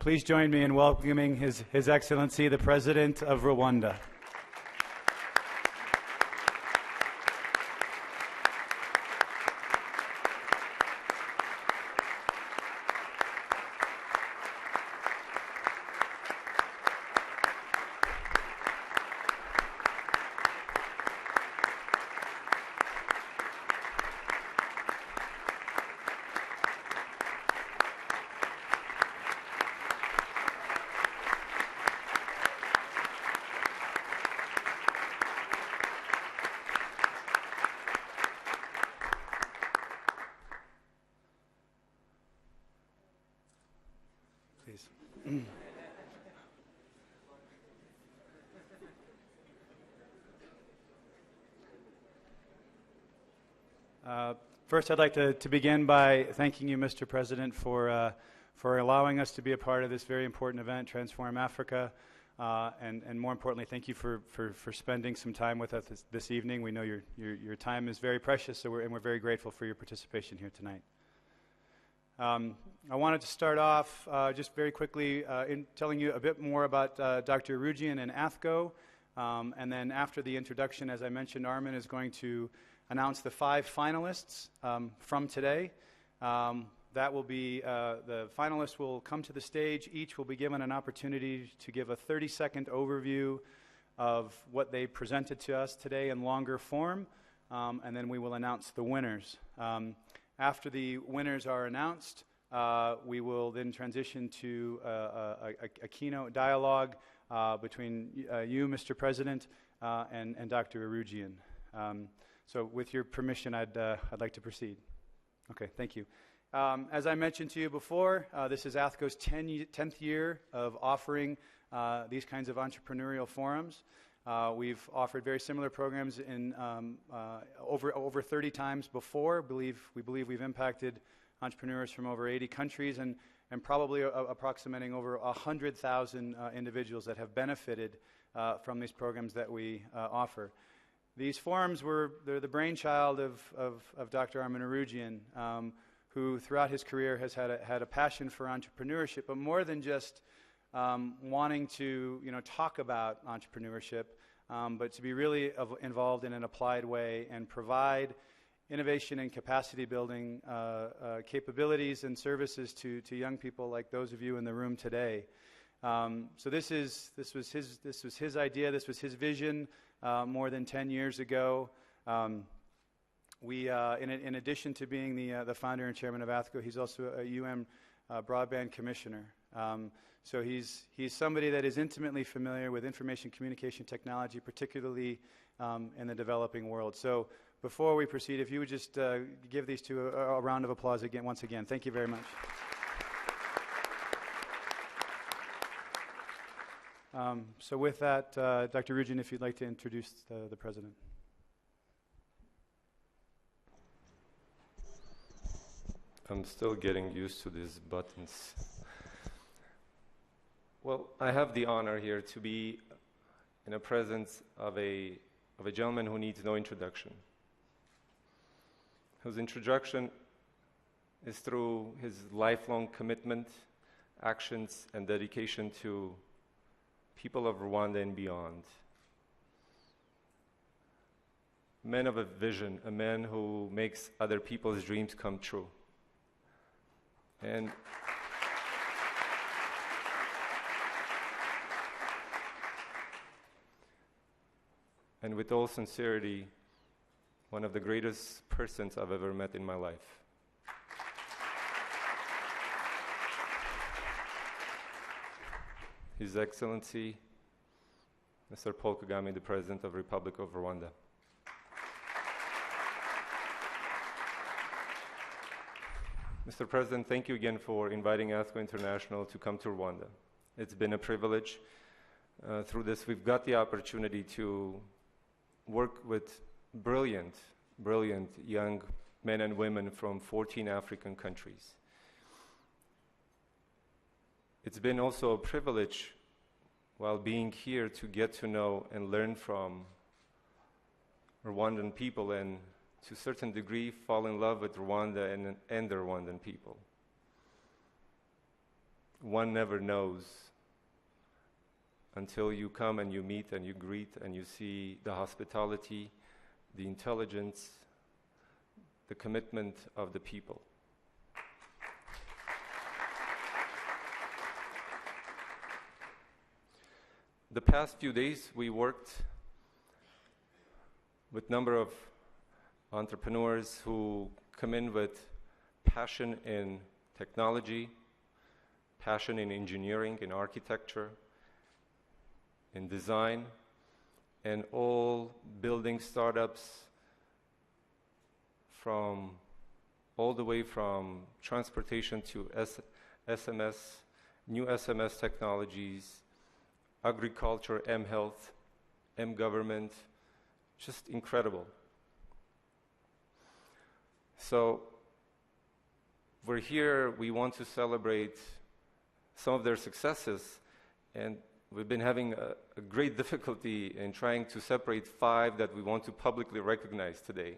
Please join me in welcoming His Excellency, the President of Rwanda. First, I'd like to begin by thanking you, Mr. President, for allowing us to be a part of this very important event, Transform Africa, and more importantly, thank you for spending some time with us this evening. We know your time is very precious, so we're very grateful for your participation here tonight. I wanted to start off just very quickly in telling you a bit more about Dr. Orjuan and Athgo, and then after the introduction, as I mentioned, Armean is going to announce the 5 finalists from today. That will be, the finalists will come to the stage. Each will be given an opportunity to give a 30-second overview of what they presented to us today in longer form, and then we will announce the winners. After the winners are announced, we will then transition to a keynote dialogue between you, Mr. President, and Dr. Orjuan. So with your permission, I'd like to proceed. Okay, thank you. As I mentioned to you before, this is Athgo's 10th year of offering these kinds of entrepreneurial forums. We've offered very similar programs in over 30 times before. We believe we've impacted entrepreneurs from over 80 countries and probably approximating over 100,000 individuals that have benefited from these programs that we offer. These forums they're the brainchild of Dr. Armean Orjuan, who throughout his career has had a passion for entrepreneurship, but more than just wanting to talk about entrepreneurship, but to be really involved in an applied way and provide innovation and capacity building capabilities and services to young people like those of you in the room today. So this was his idea. This was his vision more than 10 years ago. In addition to being the founder and chairman of Athgo, he's also a UN broadband commissioner. So he's somebody that is intimately familiar with information communication technology, particularly in the developing world. So before we proceed, if you would just give these two a round of applause once again. Thank you very much. So with that, Dr. Orjuan, if you'd like to introduce the president. I'm still getting used to these buttons. Well, I have the honor here to be in the presence of a gentleman who needs no introduction, whose introduction is through his lifelong commitment, actions, and dedication to people of Rwanda and beyond. A man of a vision, a man who makes other people's dreams come true. And with all sincerity, one of the greatest persons I've ever met in my life. His Excellency, Mr. Paul Kagame, the President of the Republic of Rwanda. Mr. President, thank you again for inviting Athgo International to come to Rwanda. It's been a privilege. Through this, we've got the opportunity to work with brilliant young men and women from 14 African countries. It's been also a privilege while being here to get to know and learn from Rwandan people and to a certain degree fall in love with Rwanda and the Rwandan people. one never knows until you come and you meet and you greet and you see the hospitality, the intelligence, the commitment of the people. The past few days, we worked with a number of entrepreneurs who come in with passion in technology, passion in engineering, in architecture, in design, and all building startups from all the way from transportation to SMS, new SMS technologies, agriculture, M-health, M-government, just incredible. So we're here, we want to celebrate some of their successes, and we've been having a great difficulty in trying to separate 5 that we want to publicly recognize today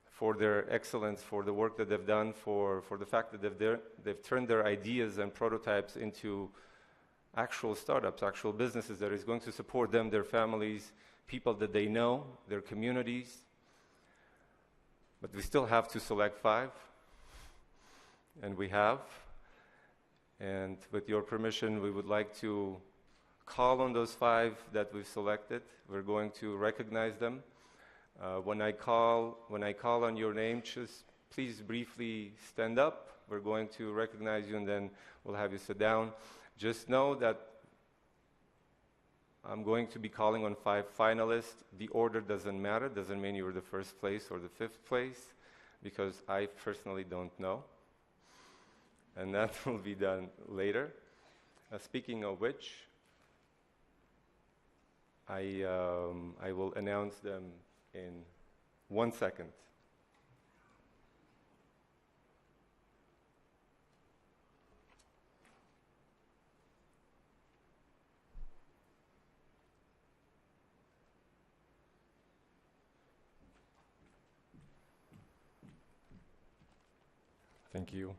for their excellence, for the work that they've done, for the fact that they've turned their ideas and prototypes into actual startups, actual businesses that is going to support them, their families, people that they know, their communities. But we still have to select 5, and we have. And with your permission, we would like to call on those 5 that we've selected. We're going to recognize them. When I call on your name, just please briefly stand up. We're going to recognize you, and then we'll have you sit down. Just know that I'm going to be calling on 5 finalists. The order doesn't matter. Doesn't mean you're the first place or the 5th place, because I personally don't know. And that will be done later. Speaking of which, I will announce them in 1 second. Thank you.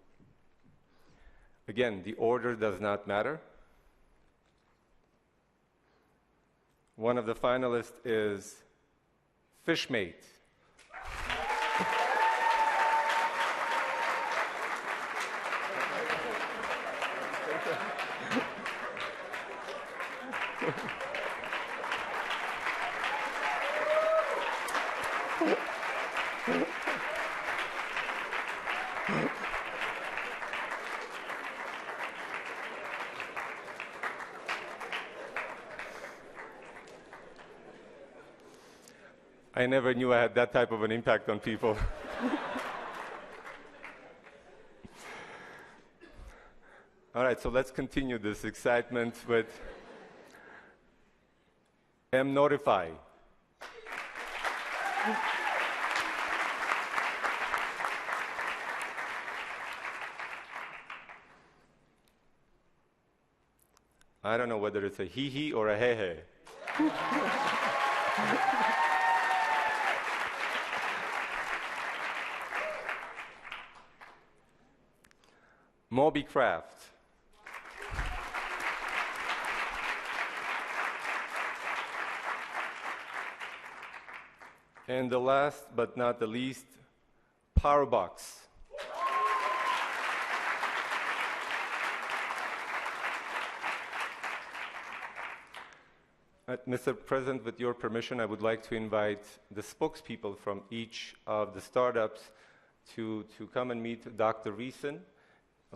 Again, the order does not matter. One of the finalists is Fishmate. I never knew I had that type of an impact on people. All right, so let's continue this excitement with M-Notify. I don't know whether it's a hee-hee or a hey-hey. Mobycraft. And the last but not the least, Powerbox. Mr. President, with your permission, I would like to invite the spokespeople from each of the startups to come and meet Dr. Reeson,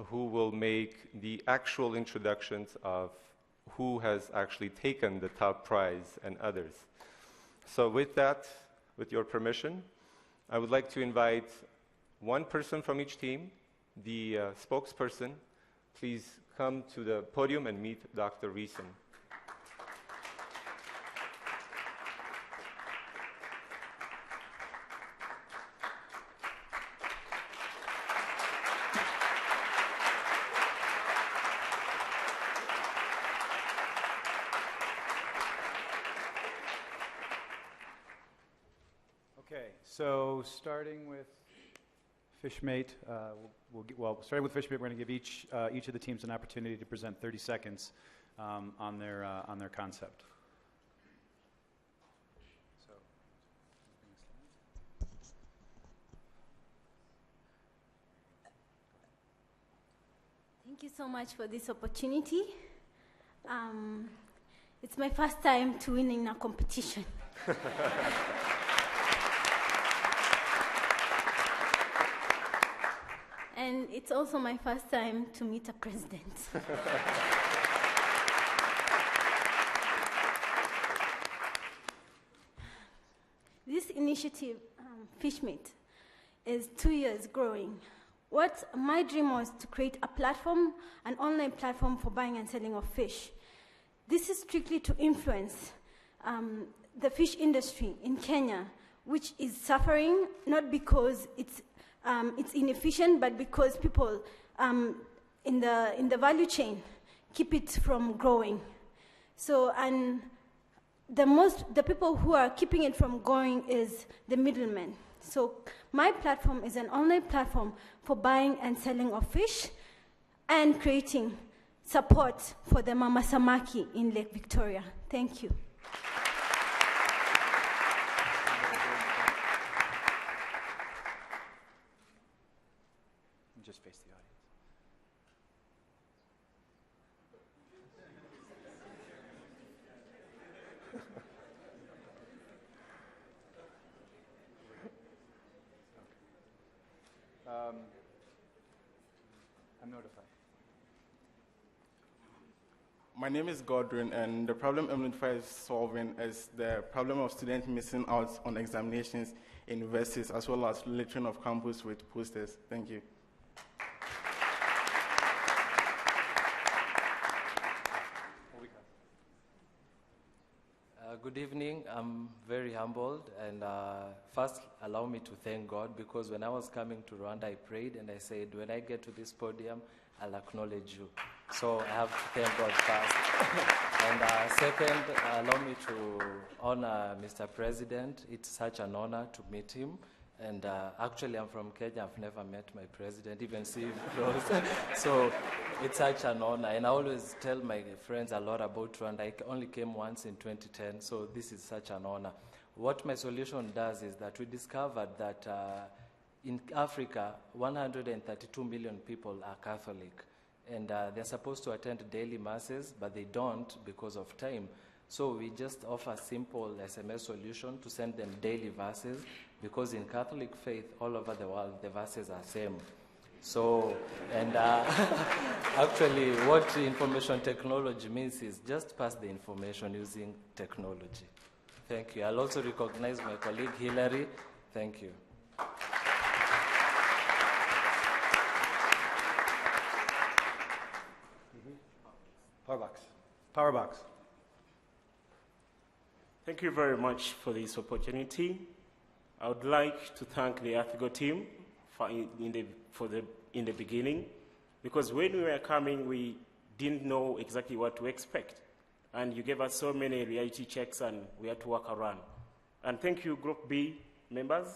who will make the actual introductions of who has actually taken the top prize and others. So with that, with your permission, I would like to invite one person from each team, the spokesperson. Please come to the podium and meet Dr. Reeson. Okay, so starting with Fishmate, starting with Fishmate, we're going to give each of the teams an opportunity to present 30 seconds on their concept. So, thank you so much for this opportunity. It's my first time to win in a competition. And it's also my first time to meet a president. This initiative, Fishmate, is 2 years growing. What my dream was to create a platform, an online platform for buying and selling of fish. This is strictly to influence the fish industry in Kenya, which is suffering not because it's inefficient, but because people in the value chain keep it from growing. So, and the people who are keeping it from growing is the middlemen. So my platform is an online platform for buying and selling of fish and creating support for the Mama Samaki in Lake Victoria. Thank you. just face the audience. I'm notified. My name is Godwin, and the problem M25 is solving is the problem of students missing out on examinations in universities, as well as littering of campus with posters. Thank you. Good evening. I'm very humbled, and first allow me to thank God, because when I was coming to Rwanda, I prayed and I said, when I get to this podium, I'll acknowledge you. So I have to thank God first. And second, allow me to honor Mr. President. It's such an honor to meet him. And actually, I'm from Kenya. I've never met my president, even see him close. So it's such an honor. And I always tell my friends a lot about Rwanda. I only came once in 2010, so this is such an honor. What my solution does is that we discovered that in Africa, 132 million people are Catholic. And they're supposed to attend daily masses, but they don't because of time. So we just offer simple SMS solution to send them daily verses, because in Catholic faith, all over the world, the verses are same. So, and actually what information technology means is just pass the information using technology. Thank you. I'll also recognize my colleague Hillary. Thank you. Powerbox. Thank you very much for this opportunity. I would like to thank the Athgo team in the beginning, because when we were coming, we didn't know exactly what to expect. And you gave us so many reality checks, and we had to work around. And thank you, Group B members,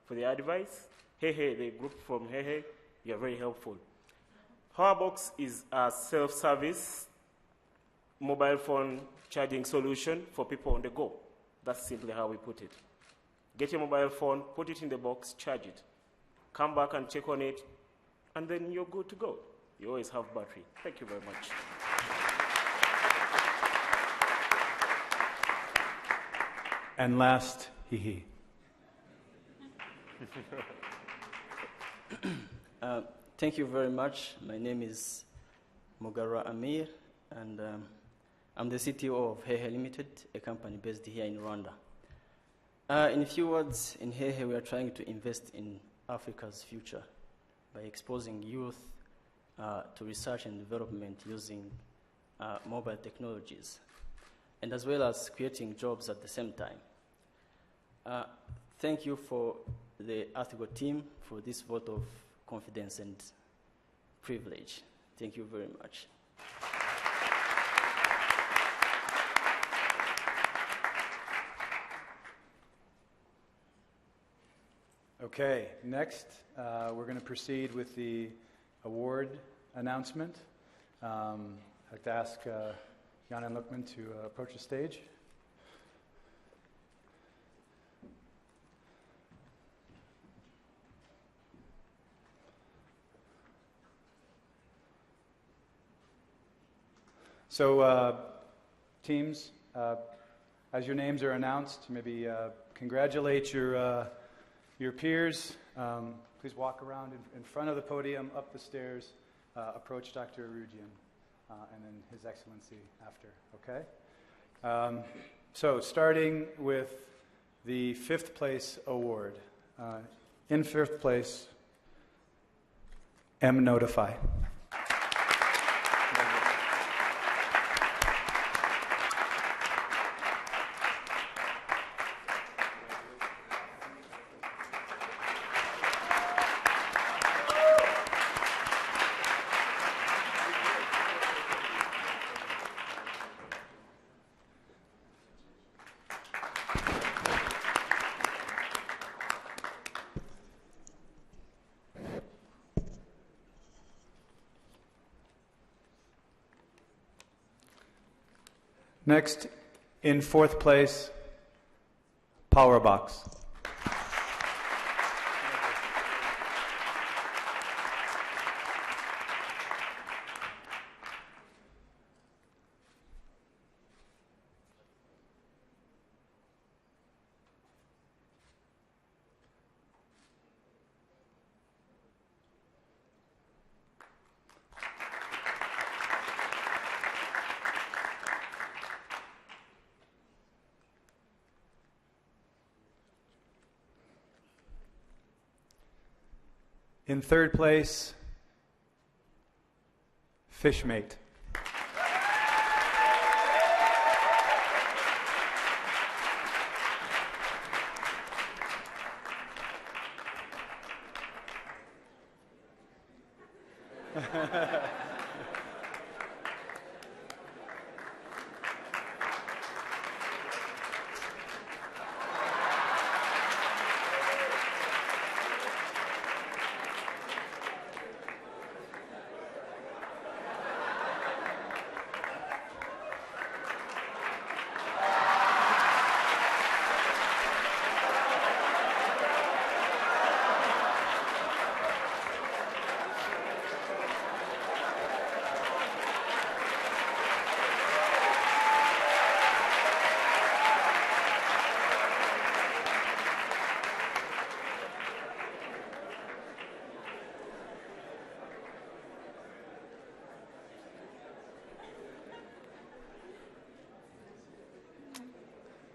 for the advice. The group from you are very helpful. Powerbox is a self-service mobile phone charging solution for people on the go. That's simply how we put it. Get your mobile phone, put it in the box, charge it. Come back and check on it, and then you're good to go. You always have battery. Thank you very much. And last, hee. Thank you very much. My name is Mugara Amir, and I'm the CTO of Hehe Limited, a company based here in Rwanda. In a few words, in Hehe, we are trying to invest in Africa's future by exposing youth to research and development using mobile technologies, and as well as creating jobs at the same time. Thank you for the Athgo team for this vote of confidence and privilege. Thank you very much. Okay. Okay, next we're going to proceed with the award announcement. I'd like to ask Jan and Lukman to approach the stage. So, teams, as your names are announced, maybe congratulate your peers. Please walk around in front of the podium, up the stairs, approach Dr. Orjuan, and then His Excellency after, okay? So, starting with the 5th place award. In 5th place, M. Notify. Next, in 4th place, Powerbox. In 3rd place, Fishmate.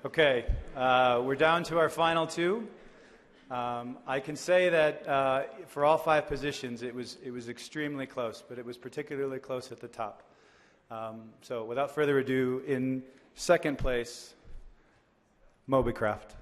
Okay, we're down to our final 2. I can say that for all 5 positions, it was extremely close, but it was particularly close at the top. So, without further ado, in 2nd place, Mobicraft.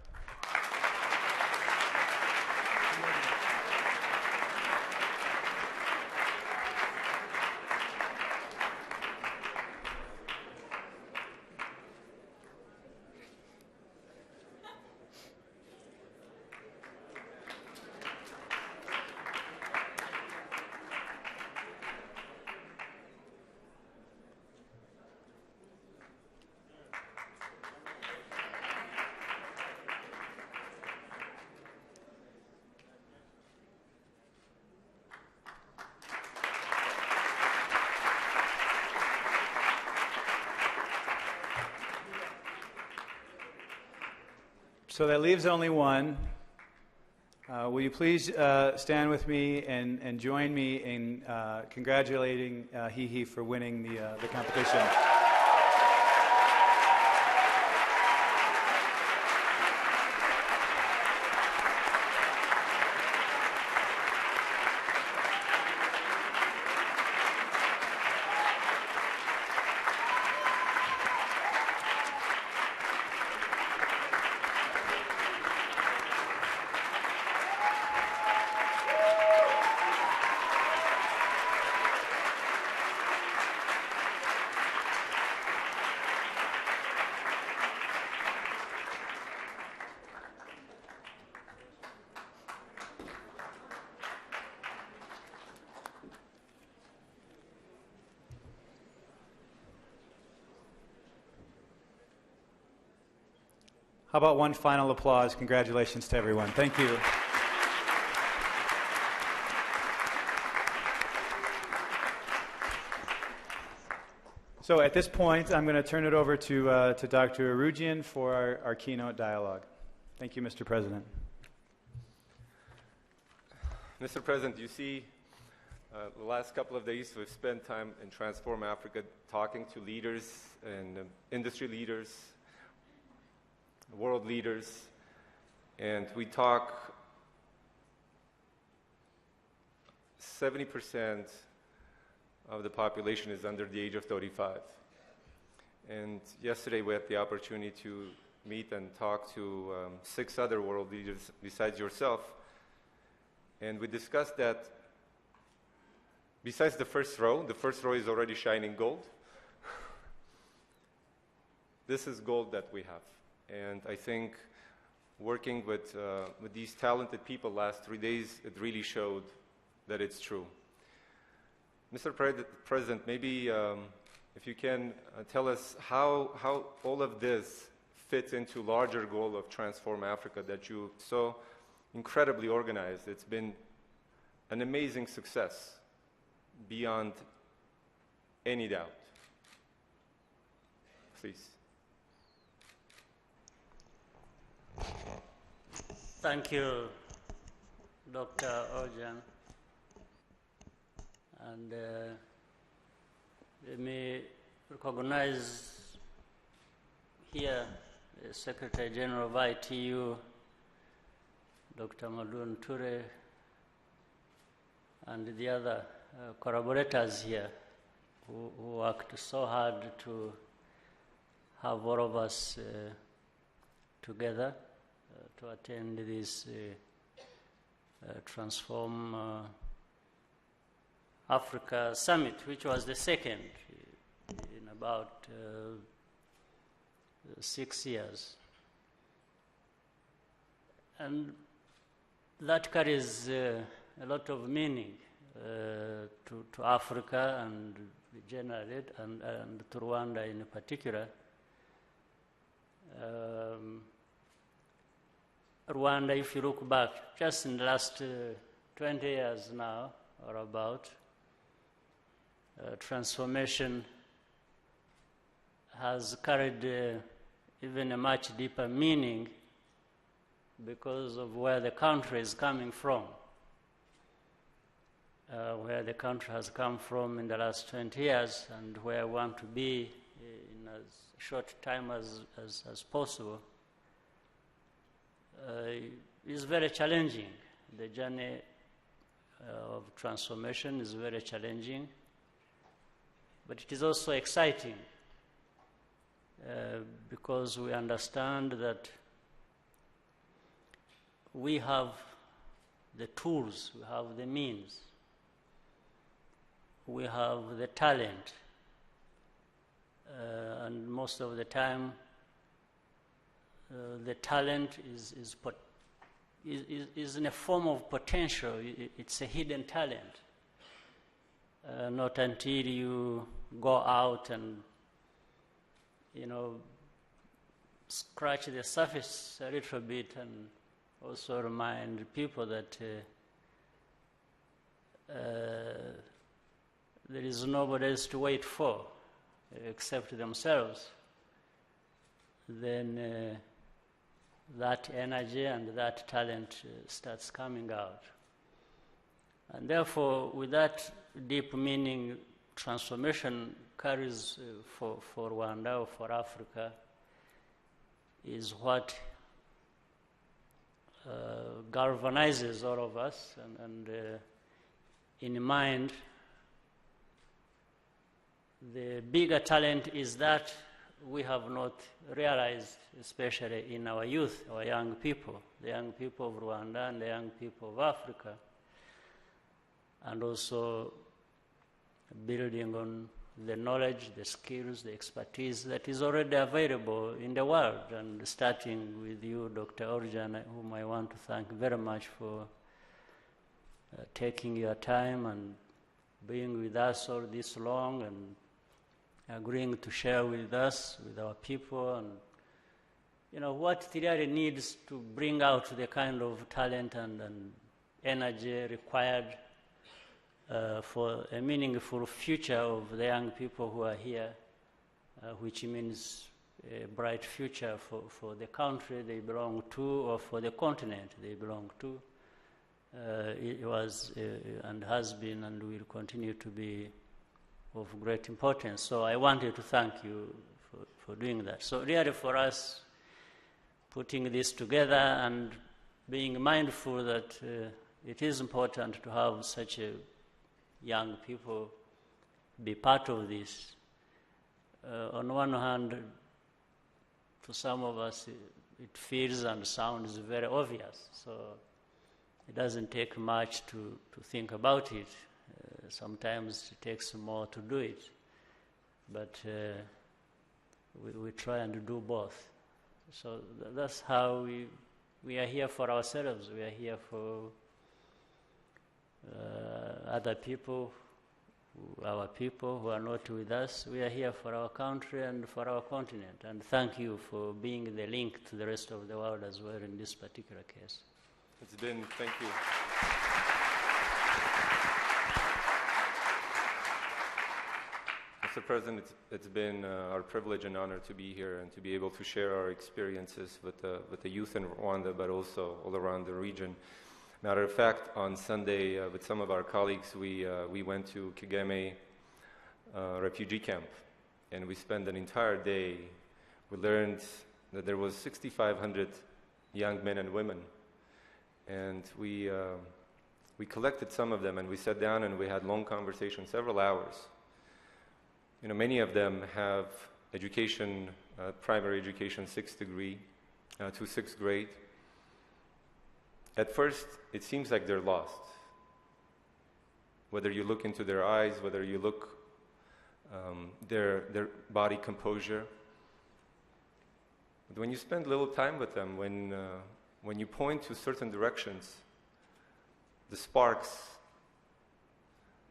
So that leaves only one. Will you please stand with me and join me in congratulating Hihi for winning the competition. How about one final applause? Congratulations to everyone. Thank you. So at this point, I'm going to turn it over to Dr. Orjuan for our keynote dialogue. Thank you, Mr. President. Mr. President, you see, the last couple of days we've spent time in Transform Africa talking to leaders and industry leaders, world leaders, and we talk 70% of the population is under the age of 35. And yesterday we had the opportunity to meet and talk to 6 other world leaders besides yourself. And we discussed that besides the first row is already shining gold. This is gold that we have. And I think working with these talented people last 3 days, it really showed that it's true. Mr. President, maybe if you can tell us how all of this fits into larger goal of Transform Africa that you so incredibly organized. It's been an amazing success beyond any doubt. Please. Thank you, Dr. Orjuan. And let me recognize here the Secretary General of ITU, Dr. Hamadoun Toure, and the other collaborators here who worked so hard to have all of us together to attend this Transform Africa Summit, which was the second in about 6 years. And that carries a lot of meaning to Africa and generally, and to Rwanda in particular. Rwanda, if you look back, just in the last 20 years now, or about, transformation has carried even a much deeper meaning because of where the country is coming from. Where the country has come from in the last 20 years and where I want to be in as short time as possible is very challenging. The journey of transformation is very challenging, but it is also exciting because we understand that we have the tools, we have the means, we have the talent, and most of the time the talent is in a form of potential. It's a hidden talent. Not until you go out and, scratch the surface a little bit and also remind people that there is nobody else to wait for except themselves, then that energy and that talent starts coming out. And therefore, with that deep meaning, transformation carries for Rwanda or for Africa is what galvanizes all of us, and in mind, the bigger talent is that we have not realized, especially in our youth, our young people, the young people of Rwanda and the young people of Africa, and also building on the knowledge, the skills, the expertise that is already available in the world, and starting with you, Dr. Orjuan, whom I want to thank very much for taking your time and being with us all this long and agreeing to share with us, with our people, and what it really needs to bring out the kind of talent and energy required for a meaningful future of the young people who are here, which means a bright future for the country they belong to or for the continent they belong to. It was and has been and will continue to be of great importance. So I wanted to thank you for doing that. So really for us, putting this together and being mindful that it is important to have such a young people be part of this. On one hand, to some of us, it feels and sounds very obvious. So it doesn't take much to think about it. Sometimes it takes more to do it. But we try and do both. So that's how we are here for ourselves. We are here for other people, our people who are not with us. We are here for our country and for our continent. And thank you for being the link to the rest of the world as well in this particular case. It's been, thank you. Mr. President, it's been our privilege and honor to be here and to be able to share our experiences with the youth in Rwanda, but also all around the region. Matter of fact, on Sunday, with some of our colleagues, we went to Kagame refugee camp, and we spent an entire day. We learned that there was 6,500 young men and women, and we collected some of them, and we sat down and we had long conversations, several hours. Many of them have education, primary education, 6th degree to 6th grade. At first, it seems like they're lost. Whether you look into their eyes, whether you look their body composure. But when you spend a little time with them, when you point to certain directions, the sparks,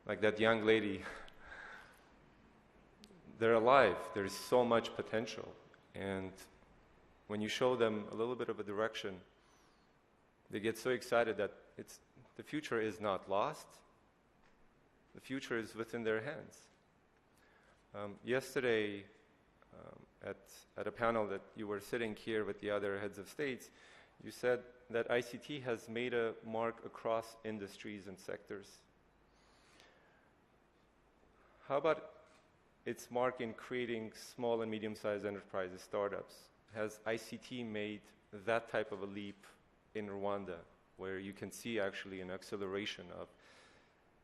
like that young lady, they're alive. There's so much potential. And when you show them a little bit of a direction, they get so excited that the future is not lost. The future is within their hands. Yesterday, at a panel that you were sitting here with the other heads of states, you said that ICT has made a mark across industries and sectors. How about its mark in creating small and medium-sized enterprises, startups? Has ICT made that type of a leap in Rwanda, where you can see actually an acceleration of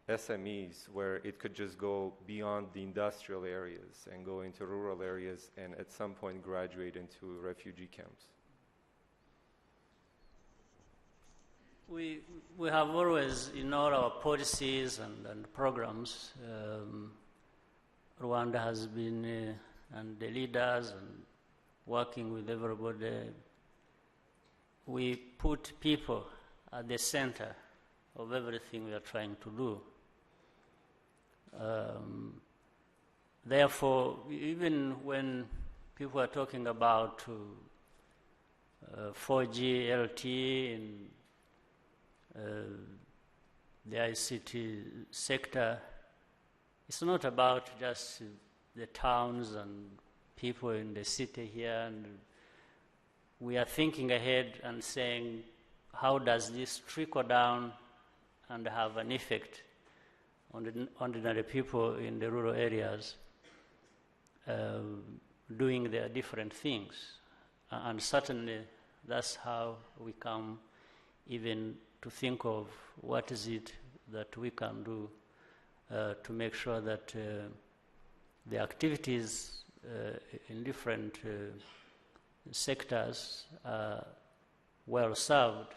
SMEs, where it could just go beyond the industrial areas and go into rural areas and at some point graduate into refugee camps? We have always, in all our policies and programs, Rwanda has been, and the leaders and working with everybody, we put people at the center of everything we are trying to do. Therefore, even when people are talking about 4G, LTE in the ICT sector, it's not about just the towns and people in the city here, and we are thinking ahead and saying, how does this trickle down and have an effect on the ordinary people in the rural areas doing their different things? And certainly that's how we come even to think of what is it that we can do to make sure that the activities in different sectors are well served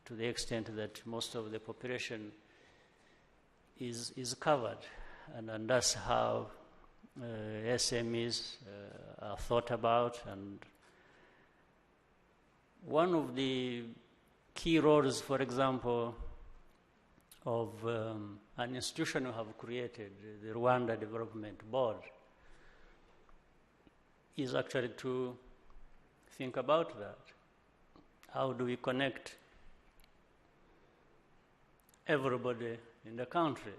to the extent that most of the population is covered. And that's how SMEs are thought about. And one of the key roles, for example, of an institution we have created, the Rwanda Development Board, is actually to think about that. How do we connect everybody in the country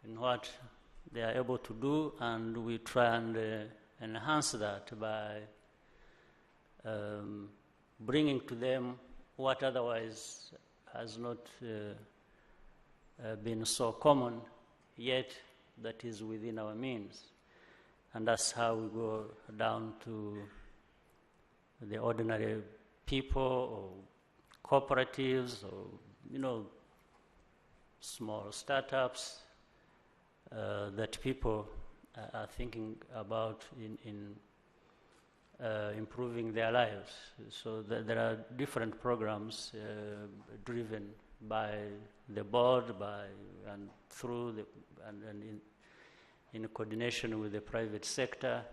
in what they are able to do, and we try and enhance that by bringing to them what otherwise has not been so common yet that is within our means. And that's how we go down to the ordinary people or cooperatives or, small startups that people are thinking about in improving their lives. So there are different programs driven by the board, and in coordination with the private sector,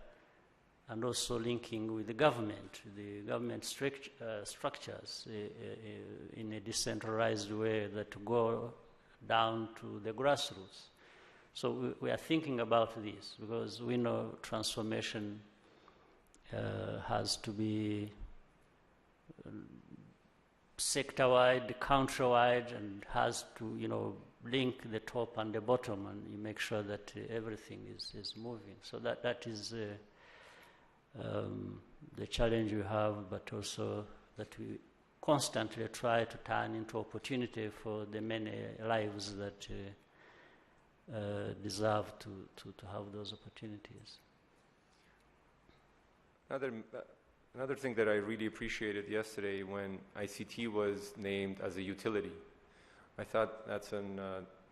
and also linking with the government structures in a decentralized way that go down to the grassroots. So we are thinking about this because we know transformation has to be sector-wide, country-wide, and has to, link the top and the bottom, and you make sure that everything is moving. So that is the challenge we have, but also that we constantly try to turn into opportunity for the many lives that deserve to have those opportunities. Another thing that I really appreciated yesterday when ICT was named as a utility. I thought that's an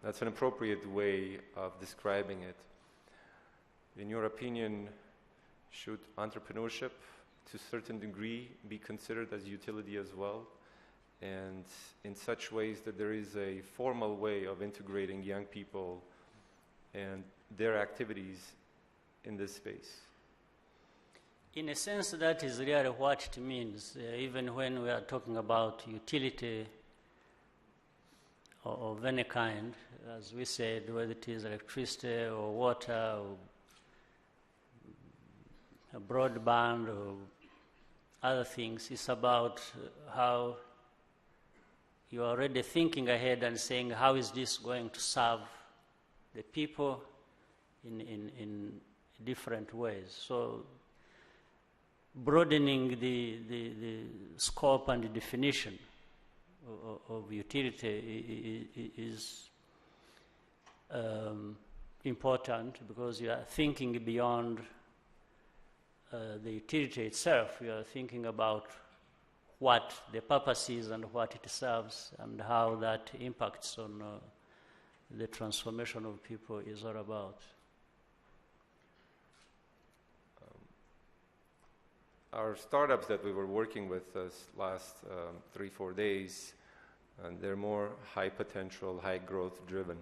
appropriate way of describing it. In your opinion, should entrepreneurship to a certain degree be considered as utility as well? And in such ways that there is a formal way of integrating young people and their activities in this space? In a sense, that is really what it means. Even when we are talking about utility of any kind, as we said, whether it is electricity or water or broadband or other things, it's about how you are already thinking ahead and saying, how is this going to serve the people in different ways? So broadening the scope and the definition of utility is important, because you are thinking beyond the utility itself. You are thinking about what the purpose is and what it serves and how that impacts on the transformation of people is all about. Our startups that we were working with this last 3-4 days, and they're more high potential, high growth driven.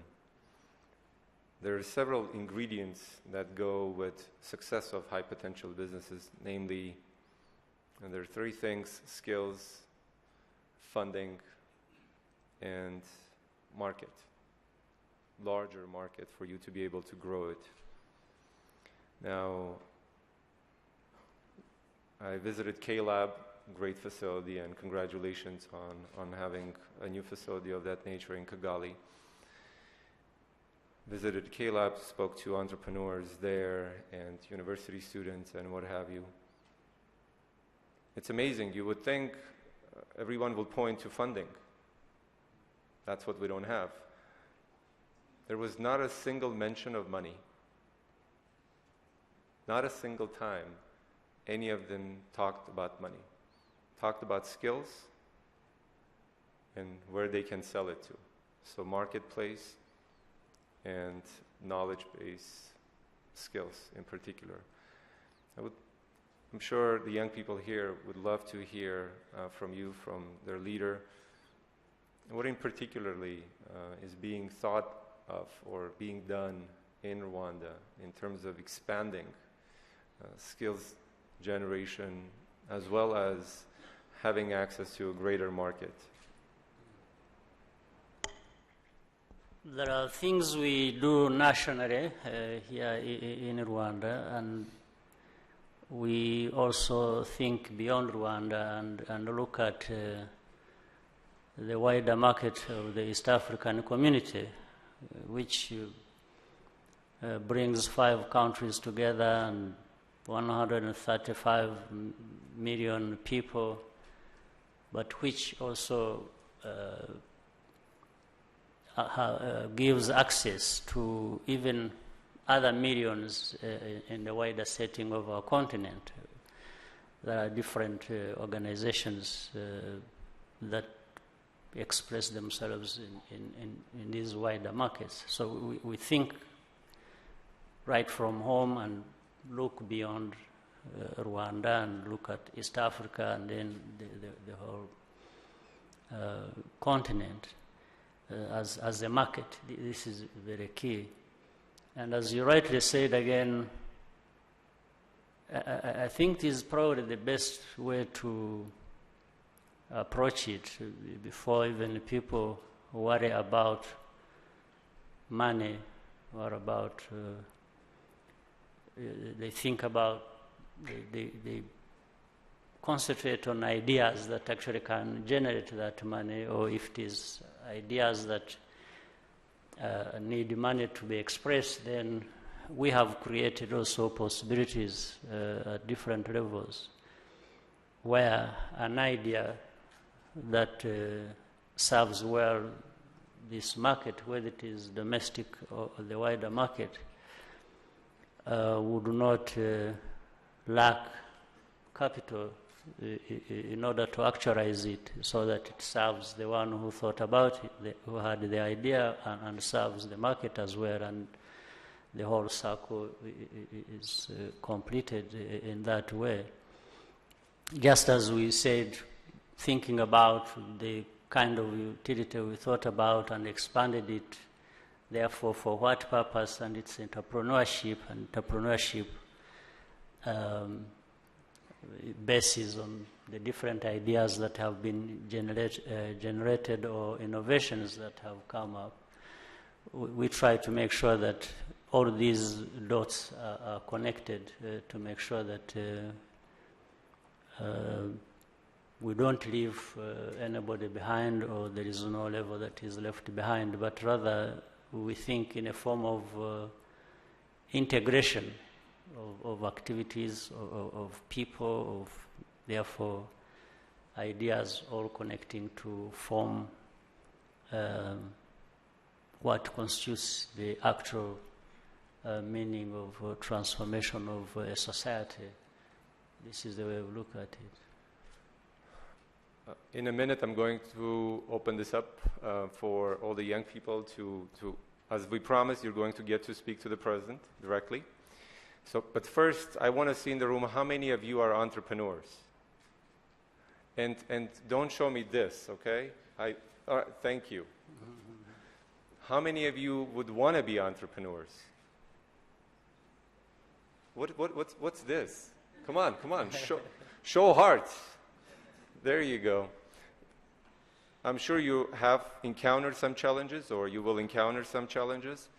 There are several ingredients that go with success of high potential businesses, namely, and there are 3 things: skills, funding, and market. Larger market for you to be able to grow it. Now, I visited K-Lab, great facility, and congratulations on having a new facility of that nature in Kigali. Visited K-Lab, spoke to entrepreneurs there and university students and what have you. It's amazing. You would think everyone will point to funding. That's what we don't have. There was not a single mention of money. Not a single time any of them talked about money. Talked about skills and where they can sell it to. So marketplace and knowledge-based skills in particular. I'm sure the young people here would love to hear from you, from their leader, what in particularly is being thought of or being done in Rwanda in terms of expanding skills generation as well as having access to a greater market. There are things we do nationally here in Rwanda, and we also think beyond Rwanda and look at the wider market of the East African community, which brings 5 countries together and 135 million people, but which also gives access to even other millions in the wider setting of our continent. There are different organizations that express themselves in these wider markets. So we think right from home and look beyond Rwanda and look at East Africa and then the whole continent as a market. This is very key. And as you rightly said again, I think this is probably the best way to approach it before even people worry about money or about, they think about, they concentrate on ideas that actually can generate that money, or if it is ideas that need money to be expressed, then we have created also possibilities at different levels where an idea that serves well this market, whether it is domestic or the wider market, would not lack capital in order to actualize it, so that it serves the one who thought about it, who had the idea, and serves the market as well, and the whole circle is completed in that way. Just as we said, thinking about the kind of utility we thought about and expanded it, therefore for what purpose, and its entrepreneurship, basis on the different ideas that have been generated or innovations that have come up. We try to make sure that all these dots are connected to make sure that we don't leave anybody behind, or there is no level that is left behind, but rather we think in a form of integration of activities, of people, of therefore ideas all connecting to form what constitutes the actual meaning of transformation of a society. This is the way we look at it. In a minute, I'm going to open this up for all the young people to, as we promised, you're going to get to speak to the president directly. So, but first, I want to see in the room how many of you are entrepreneurs. And don't show me this, okay? All right, thank you. How many of you would want to be entrepreneurs? What's this? Come on, show hearts. There you go. I'm sure you have encountered some challenges, or you will encounter some challenges.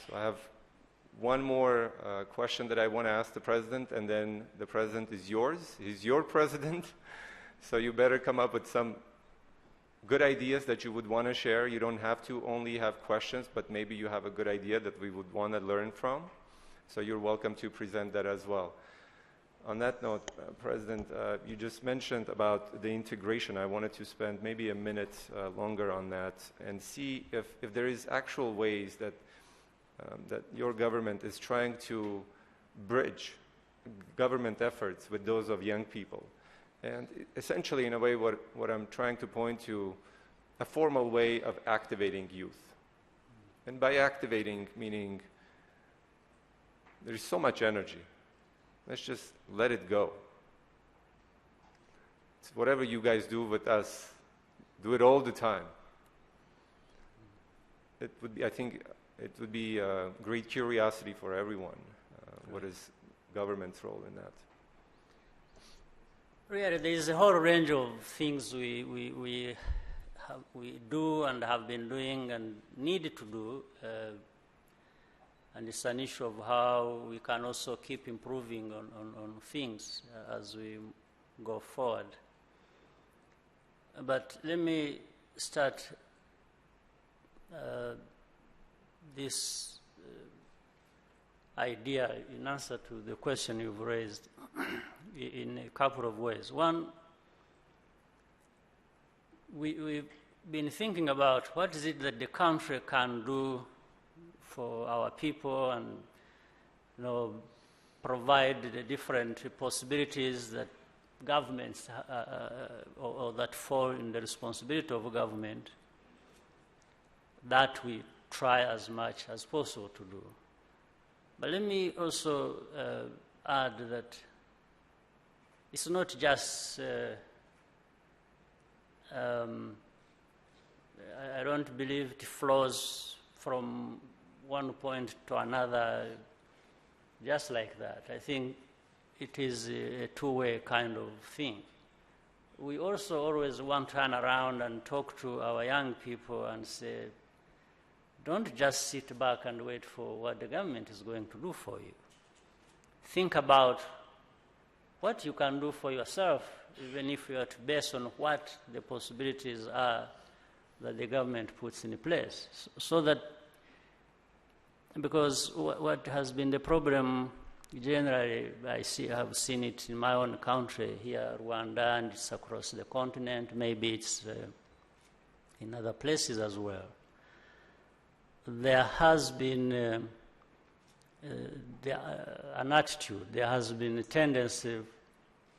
So I have one more question that I want to ask the president, and then the president is yours. He's your president, so you better come up with some good ideas that you would want to share. You don't have to only have questions, but maybe you have a good idea that we would want to learn from. So you're welcome to present that as well. On that note, President, you just mentioned about the integration. I wanted to spend maybe a minute longer on that and see if there is actual ways that that your government is trying to bridge government efforts with those of young people. And essentially, in a way, what I'm trying to point to, a formal way of activating youth. And by activating, meaning there's so much energy. Let's just let it go. It's whatever you guys do with us, do it all the time. It would be, I think, it would be a great curiosity for everyone. What is government's role in that? Really, there is a whole range of things we do and have been doing and need to do. And it's an issue of how we can also keep improving on things as we go forward. But let me start this idea in answer to the question you've raised in a couple of ways. One, we've been thinking about what is it that the country can do for our people and, you know, provide the different possibilities that governments or that fall in the responsibility of government, that we try as much as possible to do. But let me also add that it's not just, I don't believe it flows from one point to another just like that. I think it is a two-way kind of thing. We also always want to turn around and talk to our young people and say, don't just sit back and wait for what the government is going to do for you. Think about what you can do for yourself, even if you are to base on what the possibilities are that the government puts in place. So that, because what has been the problem generally, I have seen it in my own country here, Rwanda, and it's across the continent, maybe it's in other places as well. There has been an attitude, there has been a tendency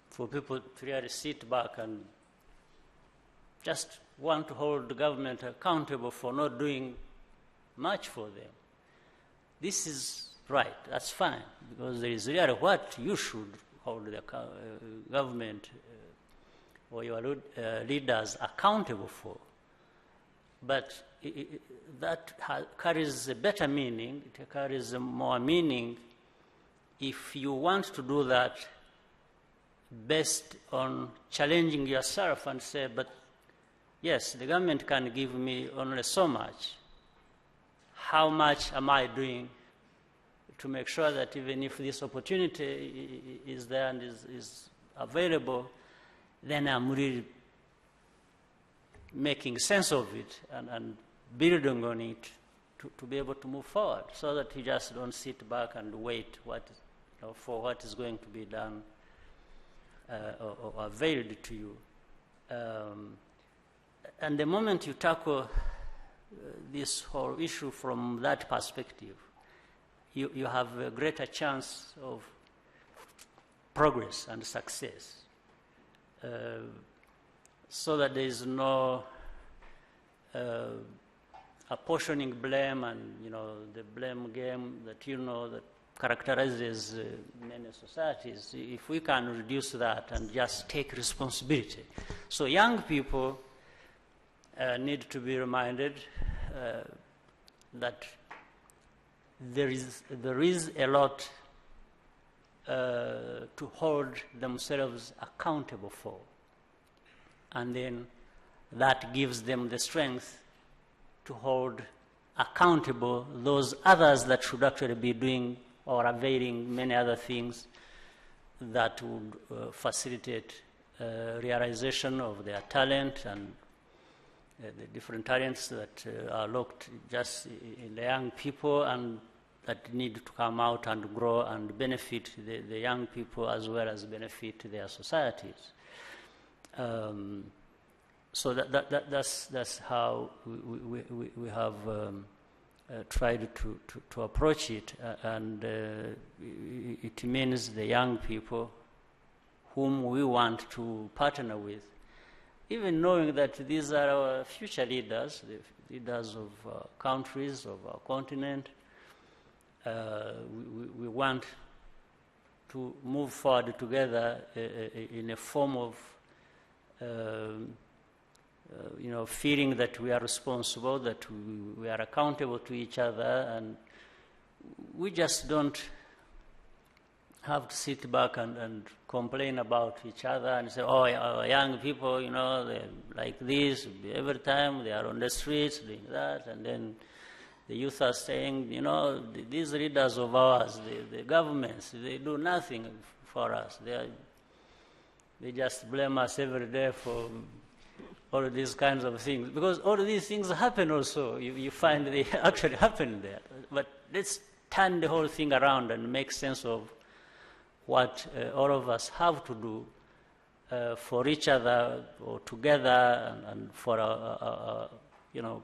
for people to really sit back and just want to hold the government accountable for not doing much for them. This is right, that's fine, because there is really what you should hold the government or your leaders accountable for. But that carries a better meaning, it carries more meaning if you want to do that based on challenging yourself and say, but yes, the government can give me only so much. How much am I doing to make sure that even if this opportunity is there and is available, then I'm really making sense of it and building on it to be able to move forward, so that you just don't sit back and wait for what is going to be done or availed to you. And the moment you tackle this whole issue from that perspective, you have a greater chance of progress and success, so that there is no apportioning blame and, the blame game that that characterizes many societies. If we can reduce that and just take responsibility. So young people need to be reminded that there is a lot to hold themselves accountable for. And then that gives them the strength to hold accountable those others that should actually be doing or availing many other things that would facilitate realization of their talent and the different talents that are locked just in the young people and that need to come out and grow and benefit the young people as well as benefit their societies. So that's how we have tried to approach it, and it means the young people whom we want to partner with, even knowing that these are our future leaders, the leaders of countries, of our continent. We want to move forward together in a form of feeling that we are responsible, that we are accountable to each other, and we just don't have to sit back and complain about each other and say, oh, our young people, they're like this every time, they are on the streets doing that, and then The youth are saying, you know, these leaders of ours, the governments, they do nothing for us. They just blame us every day for all of these kinds of things. Because all of these things happen also. You find they actually happen there. But let's turn the whole thing around and make sense of what all of us have to do for each other or together and for our you know,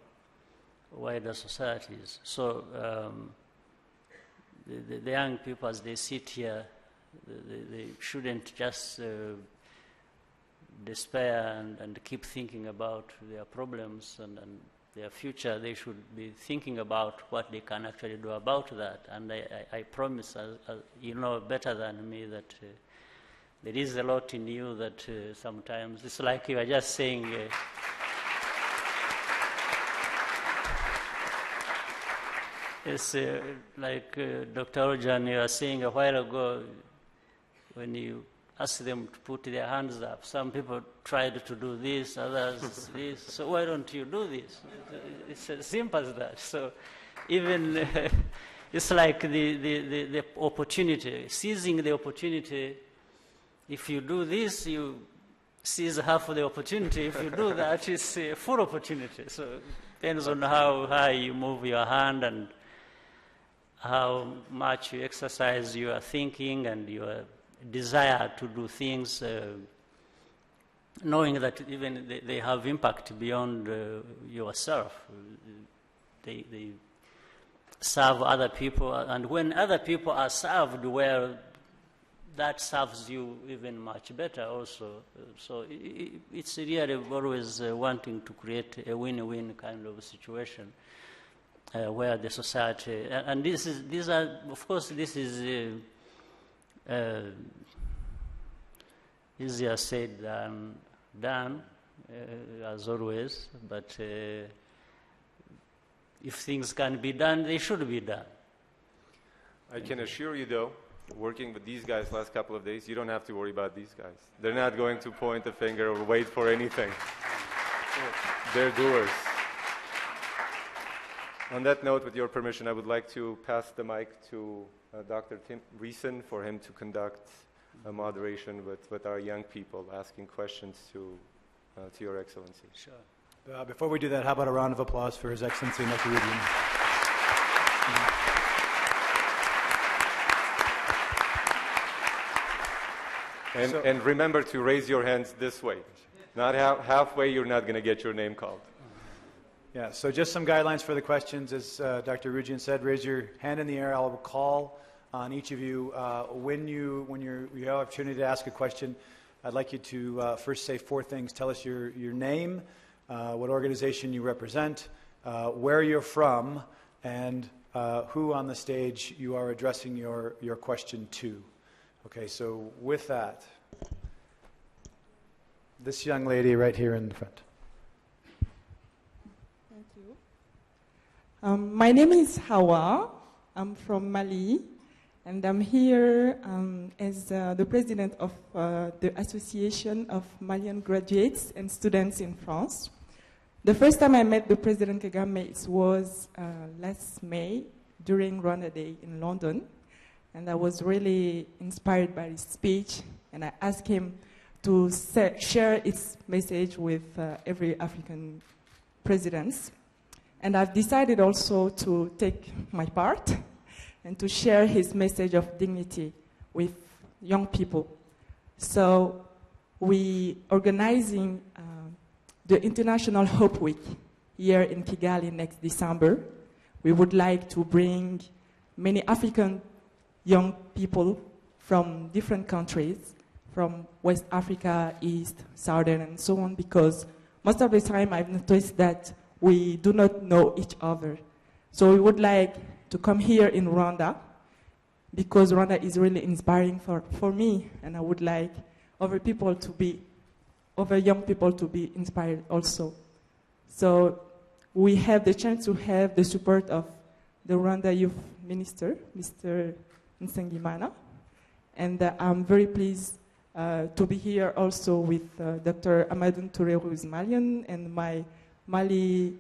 wider societies. So the young people, as they sit here, they shouldn't just despair and keep thinking about their problems and their future. They should be thinking about what they can actually do about that. And I promise, you know better than me, that there is a lot in you that sometimes it's like you are just saying. It's like Dr. Orjuan, you were saying a while ago, when you ask them to put their hands up, some people tried to do this, others this, so why don't you do this? It's as simple as that. So even it's like the opportunity, seizing the opportunity. If you do this, you seize half of the opportunity. If you do that, it's a full opportunity. So it depends on how high you move your hand and how much you exercise your thinking and your desire to do things, knowing that even they have impact beyond yourself. They serve other people, and when other people are served well, that serves you even much better also. So it's really always wanting to create a win-win kind of situation. Where the society, and these are, of course, this is easier said than done, as always, but if things can be done, they should be done. I can assure you, though, working with these guys last couple of days, you don't have to worry about these guys. They're not going to point a finger or wait for anything. They're doers. On that note, with your permission, I would like to pass the mic to Dr. Tim Reeson for him to conduct a moderation with our young people, asking questions to Your Excellency. Sure. Before we do that, how about a round of applause for His Excellency Dr. Orjuan? And remember to raise your hands this way. Not halfway, you're not going to get your name called. Yeah, so just some guidelines for the questions. As Dr. Orjuan said, raise your hand in the air. I'll call on each of you. When you have an opportunity to ask a question, I'd like you to first say 4 things. Tell us your name, what organization you represent, where you're from, and who on the stage you are addressing your question to. Okay, so with that, this young lady right here in the front. My name is Hawa. I'm from Mali, and I'm here as the president of the Association of Malian Graduates and Students in France. The first time I met the President Kagame was last May during Rwanda Day in London, and I was really inspired by his speech, and I asked him to share its message with every African presidents. And I've decided also to take my part and to share his message of dignity with young people. So we organizing the International Hope Week here in Kigali next December. We would like to bring many African young people from different countries, from West Africa, East, Southern, and so on, because most of the time I've noticed that we do not know each other. So we would like to come here in Rwanda, because Rwanda is really inspiring for me, and I would like other young people to be inspired also. So we have the chance to have the support of the Rwanda Youth Minister, Mr. Nsengimana, and I'm very pleased to be here also with Dr. Hamadoun Toure, who is Malian, and my Mali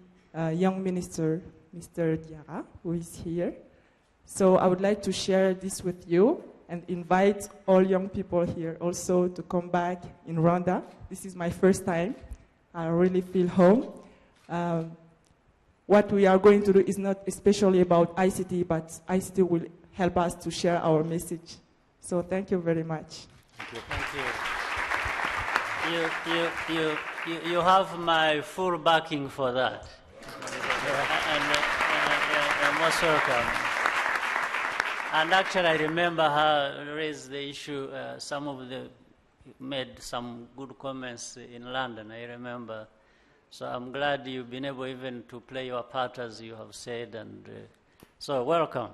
young minister, Mr. Diarra, who is here. So I would like to share this with you and invite all young people here also to come back in Rwanda. This is my first time. I really feel home. What we are going to do is not especially about ICT, but ICT will help us to share our message. So thank you very much. Thank you. You have my full backing for that. And most welcome. And actually, I remember her raised the issue. Some of the made some good comments in London. I remember. So I'm glad you've been able even to play your part, as you have said. And so welcome.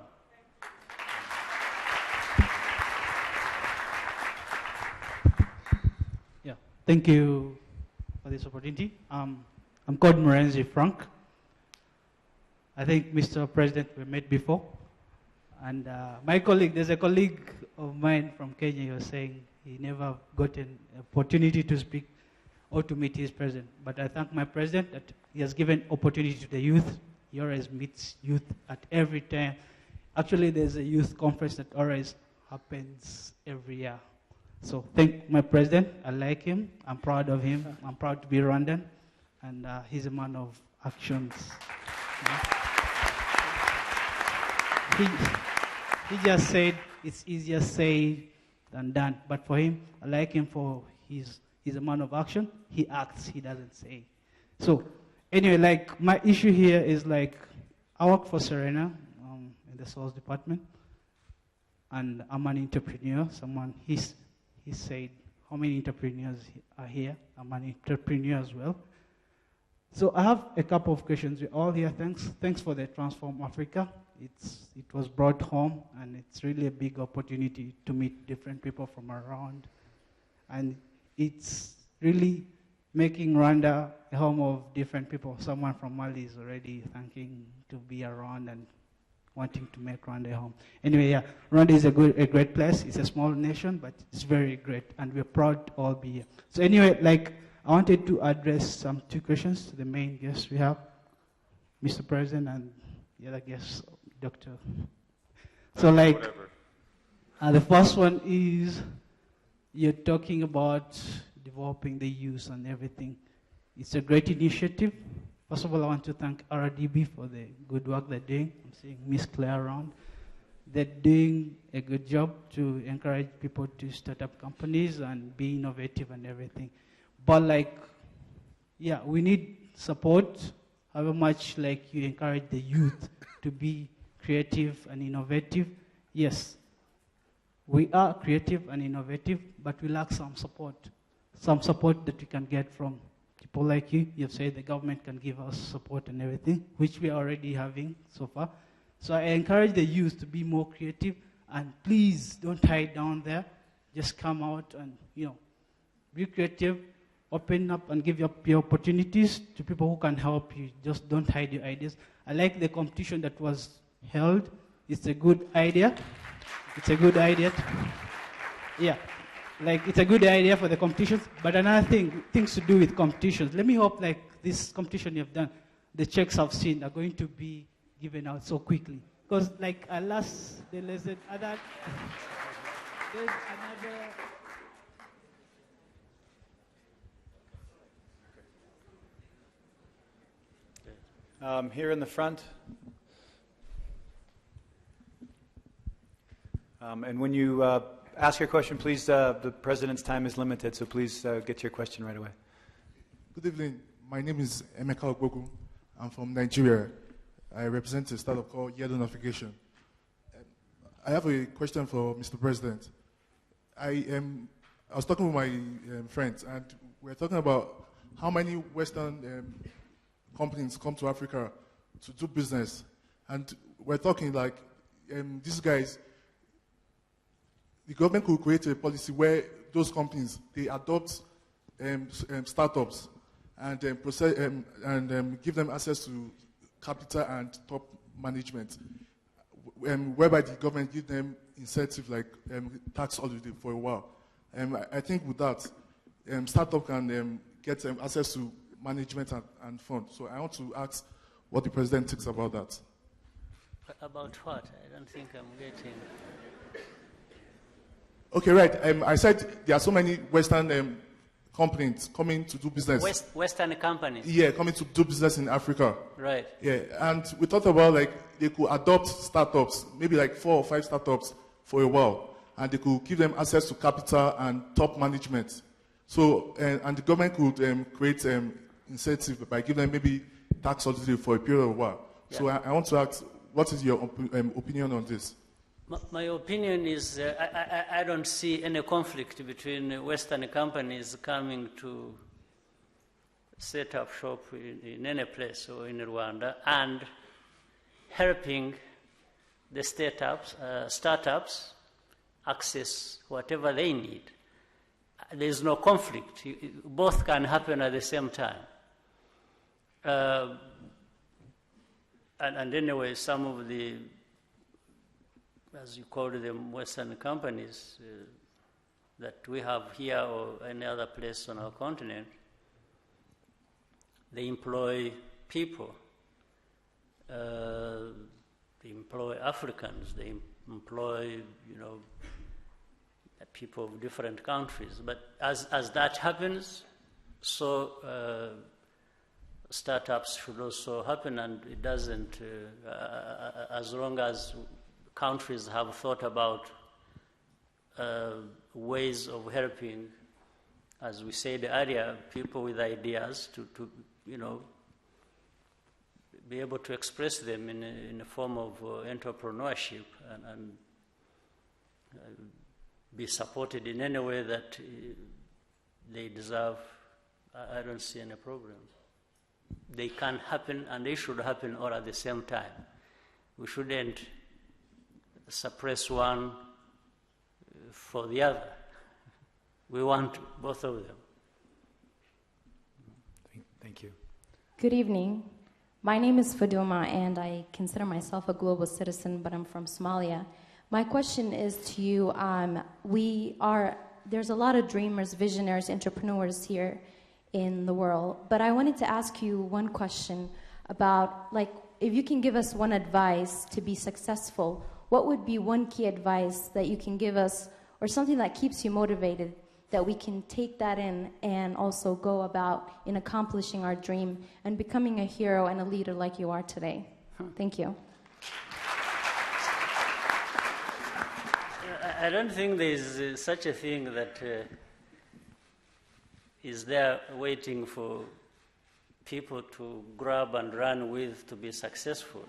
Yeah, thank you for this opportunity. I'm called Morenzi Frank. I think Mr. President we met before. And my colleague, there's a colleague of mine from Kenya, he was saying he never got an opportunity to speak or to meet his president. But I thank my president that he has given opportunity to the youth. He always meets youth at every time. Actually, there's a youth conference that always happens every year. So thank my president. I like him. I'm proud of him. I'm proud to be Rwandan. And he's a man of actions. He just said it's easier said than done. But for him, I like him for he's a man of action. He acts, he doesn't say. So anyway, like my issue here is like I work for Serena in the sales department, and I'm an entrepreneur. He said, how many entrepreneurs are here? I'm an entrepreneur as well. So I have a couple of questions. We're all here. Thanks for the Transform Africa. It was brought home, and it's really a big opportunity to meet different people from around. And it's really making Rwanda a home of different people. Someone from Mali is already thanking to be around and wanting to make Rwanda a home. Anyway, yeah, Rwanda is a great place. It's a small nation, but it's very great, and we're proud to all be here. So anyway, like I wanted to address two questions to the main guests we have, Mr. President and the other guest, Dr. So like, the first one is, you're talking about developing the youth and everything. It's a great initiative. First of all, I want to thank RDB for the good work they're doing. I'm seeing Miss Claire around. They're doing a good job to encourage people to start up companies and be innovative and everything. But like, yeah, we need support. However much like you encourage the youth to be creative and innovative. Yes, we are creative and innovative, but we lack some support. Some support that we can get from people like you. You've said the government can give us support and everything, which we are already having so far. So I encourage the youth to be more creative, and please don't hide down there. Just come out and, be creative, open up and give your opportunities to people who can help you. Just don't hide your ideas. I like the competition that was held. It's a good idea. It's a good idea. Yeah, like it's a good idea for the competitions. But another things to do with competitions. Let me hope like this competition you've done, the checks I've seen are going to be given out so quickly. Because like there's another. Here in the front. And when you ask your question, please, the President's time is limited, so please get to your question right away. Good evening. My name is Emeka Ogbogu. I'm from Nigeria. I represent a startup called Yellow Navigation. I have a question for Mr. President. I was talking with my friends, and we're talking about how many Western companies come to Africa to do business. And we're talking like these guys, the government could create a policy where those companies, they adopt startups and give them access to capital and top management, whereby the government give them incentive like tax holiday for a while. I think with that, startup can get access to management and fund. So I want to ask, what the president thinks about that. About what? I don't think I'm getting. Okay, right. I said there are so many Western companies coming to do business. Western companies? Yeah, coming to do business in Africa. Right. Yeah, and we thought about like they could adopt startups, maybe like 4 or 5 startups for a while, and they could give them access to capital and top management. So, and the government could create incentive by giving them maybe tax subsidy for a period of a while. Yeah. So I want to ask, what is your opinion on this? My opinion is I don't see any conflict between Western companies coming to set up shop in any place or in Rwanda and helping the startups access whatever they need. There is no conflict. Both can happen at the same time. And anyway, some of the, as you call them, Western companies that we have here or any other place on our continent, they employ people. They employ Africans. They employ, people of different countries. But as that happens, so startups should also happen, and it doesn't, as long as countries have thought about ways of helping, as we said earlier, people with ideas to be able to express them in a form of entrepreneurship and be supported in any way that they deserve. I don't see any problem. They can happen, and they should happen all at the same time. We shouldn't suppress one for the other. We want both of them. Thank you. Good evening. My name is Faduma, and I consider myself a global citizen, but I'm from Somalia. My question is to you. There's a lot of dreamers, visionaries, entrepreneurs here in the world, but I wanted to ask you one question about, if you can give us one advice to be successful, what would be one key advice that you can give us, or something that keeps you motivated, that we can take that in and also go about in accomplishing our dream and becoming a hero and a leader like you are today? Thank you. I don't think there's such a thing that is there waiting for people to grab and run with to be successful.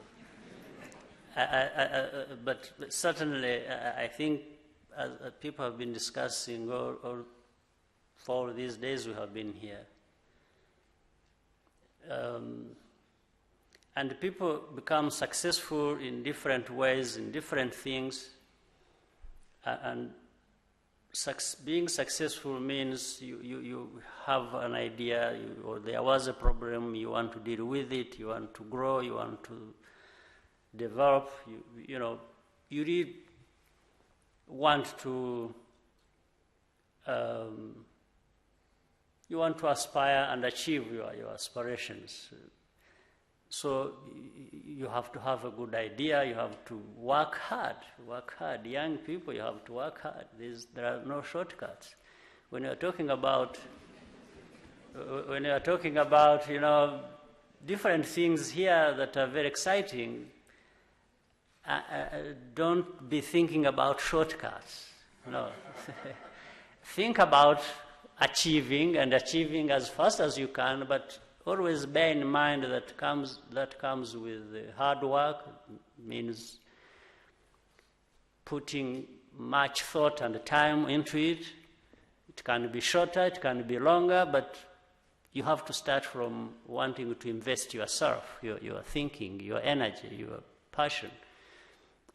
But certainly, I think as people have been discussing all for these days we have been here, and people become successful in different ways, in different things, and being successful means you have an idea, or there was a problem, you want to deal with it, you want to grow, you want to develop, you really want to aspire and achieve your aspirations. So you have to have a good idea, you have to work hard. Young people, you have to work hard. There are no shortcuts. When you're talking about different things here that are very exciting, don't be thinking about shortcuts. No. Think about achieving as fast as you can, but always bear in mind that comes with hard work, means putting much thought and time into it. It can be shorter, it can be longer, but you have to start from wanting to invest yourself, your thinking, your energy, your passion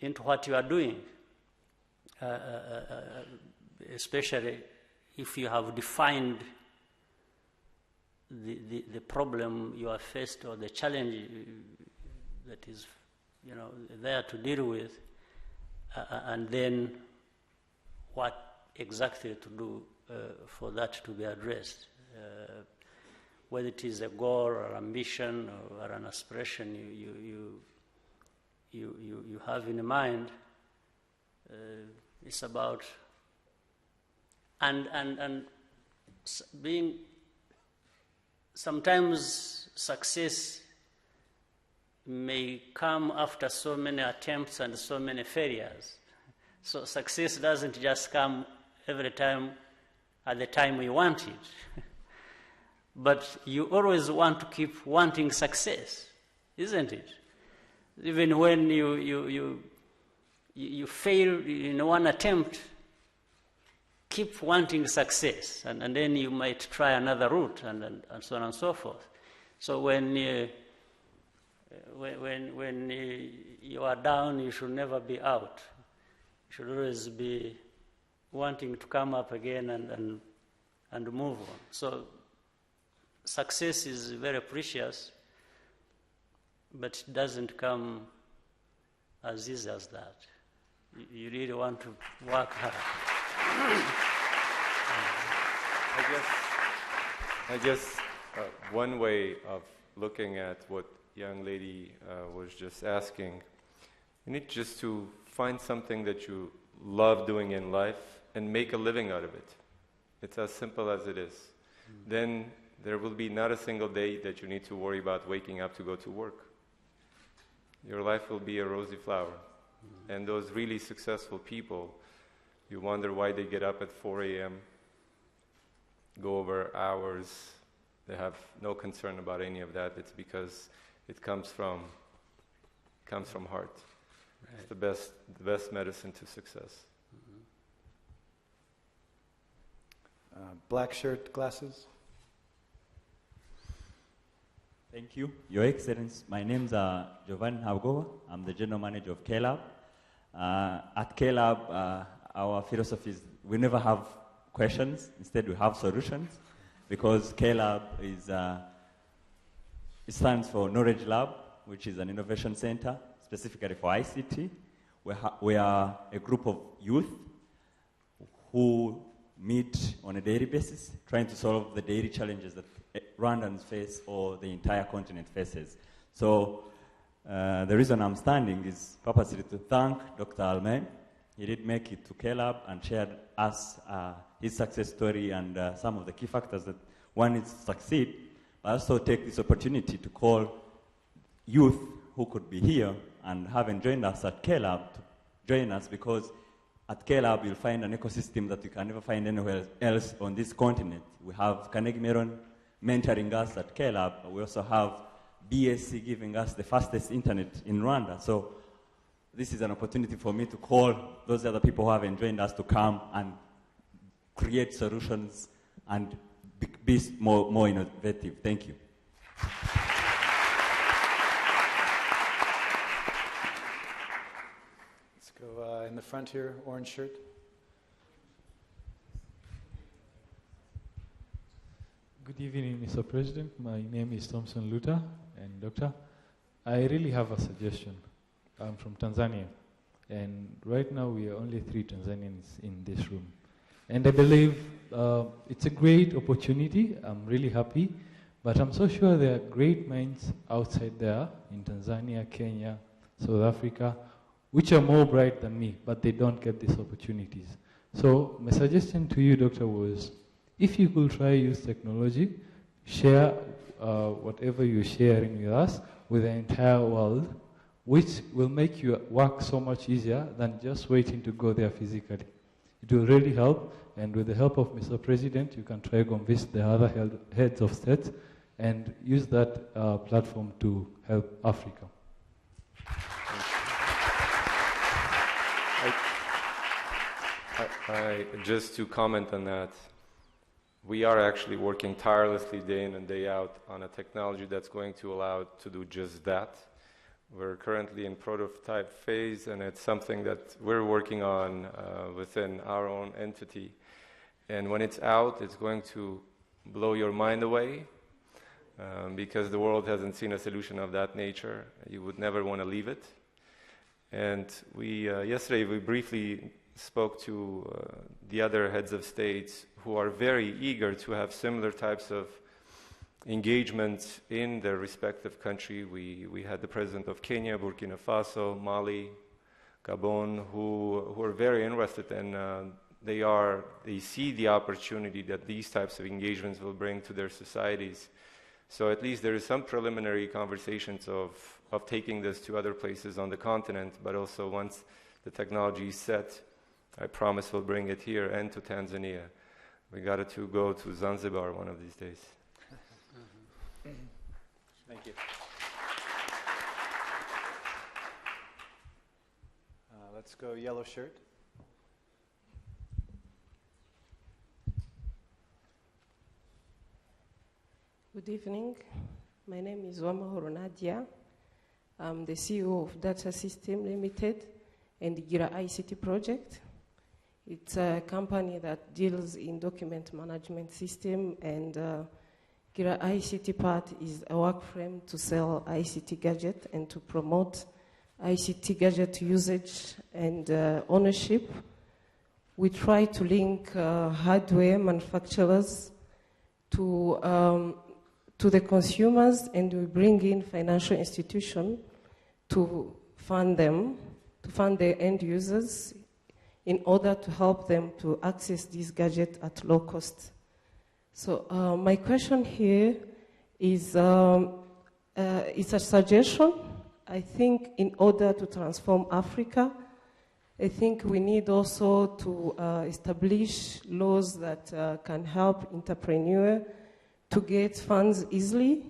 into what you are doing, especially if you have defined the problem you are faced, or the challenge that is there to deal with, and then what exactly to do for that to be addressed. whether it is a goal or ambition or an aspiration you have in mind, it's about and being sometimes success may come after so many attempts and so many failures. So success doesn't just come every time at the time we want it. But you always want to keep wanting success, isn't it? Even when you fail in one attempt, keep wanting success, and then you might try another route, and so on and so forth. So when you are down, you should never be out. You should always be wanting to come up again and move on. So success is very precious, but it doesn't come as easy as that. You really want to work hard. I guess one way of looking at what young lady was just asking, you need just to find something that you love doing in life and make a living out of it. It's as simple as it is. Then there will be not a single day that you need to worry about waking up to go to work. Your life will be a rosy flower. And those really successful people, you wonder why they get up at 4 a.m., go over hours. They have no concern about any of that. It's because it comes from heart. Right. It's the best medicine to success. Black shirt, glasses. Thank you, Your Excellency. My name is Giovanni Athgo. I'm the General Manager of KLab. At KLab, our philosophy is we never have questions. Instead, we have solutions, because KLab it stands for Knowledge Lab, which is an innovation center specifically for ICT. We are a group of youth who meet on a daily basis, trying to solve the daily challenges that Rwandans face or the entire continent faces. So the reason I'm standing is purposely to thank Dr. Armean. He did make it to KLab and shared us his success story and some of the key factors that one needs to succeed. I also take this opportunity to call youth who could be here and haven't joined us at KLab to join us, because at KLab you'll find an ecosystem that you can never find anywhere else on this continent. We have Carnegie Mellon mentoring us at KLab. We also have BSc giving us the fastest internet in Rwanda. So this is an opportunity for me to call those other people who haven't joined us to come and create solutions and be more innovative. Thank you. Let's go in the front here, orange shirt. Good evening, Mr. President. My name is Thompson Luther, and Doctor, I really have a suggestion. I'm from Tanzania, and right now we are only 3 Tanzanians in this room. And I believe it's a great opportunity. I'm really happy, but I'm so sure there are great minds outside there in Tanzania, Kenya, South Africa, which are more bright than me, but they don't get these opportunities. So my suggestion to you, Doctor, was if you could try use technology, share whatever you're sharing with us with the entire world, which will make your work so much easier than just waiting to go there physically. It will really help, and with the help of Mr. President, you can try to convince the other heads of states and use that platform to help Africa. Just to comment on that, we are actually working tirelessly day in and day out on a technology that's going to allow it to do just that. We're currently in prototype phase, and it's something that we're working on within our own entity. And when it's out, it's going to blow your mind away, because the world hasn't seen a solution of that nature. You would never want to leave it. And yesterday we briefly spoke to the other heads of states who are very eager to have similar types of engagement in their respective country. We had the president of Kenya, Burkina Faso, Mali, Gabon, who are very interested, and they see the opportunity that these types of engagements will bring to their societies. So at least there is some preliminary conversations of taking this to other places on the continent, but also once the technology is set, I promise we'll bring it here and to Tanzania. We got to go to Zanzibar one of these days. Thank you. Let's go yellow shirt. Good evening. My name is Wamahoro Nadia. I'm the CEO of Data System Limited and the Gira ICT project. It's a company that deals in document management system, and Gira ICT part is a work frame to sell ICT gadget and to promote ICT gadget usage and ownership. We try to link hardware manufacturers to the consumers, and we bring in financial institutions to fund them, to fund their end users in order to help them to access these gadgets at low cost. So my question here is it's a suggestion. I think in order to transform Africa, I think we need also to establish laws that can help entrepreneurs to get funds easily,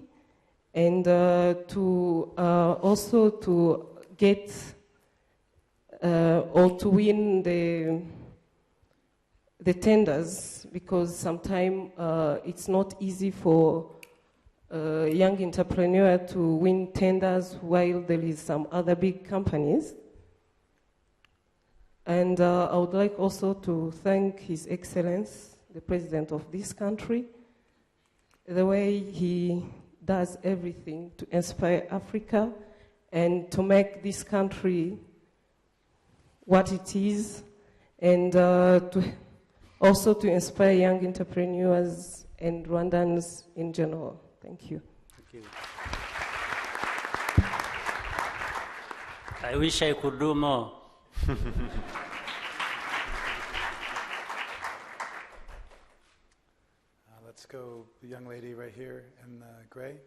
and to also to get or to win the tenders, because sometimes it's not easy for a young entrepreneur to win tenders while there is some other big companies. And I would like also to thank His Excellency, the President of this country, the way he does everything to inspire Africa and to make this country what it is, and also to inspire young entrepreneurs and Rwandans in general. Thank you. Thank you. I wish I could do more. Let's go, the young lady right here in gray.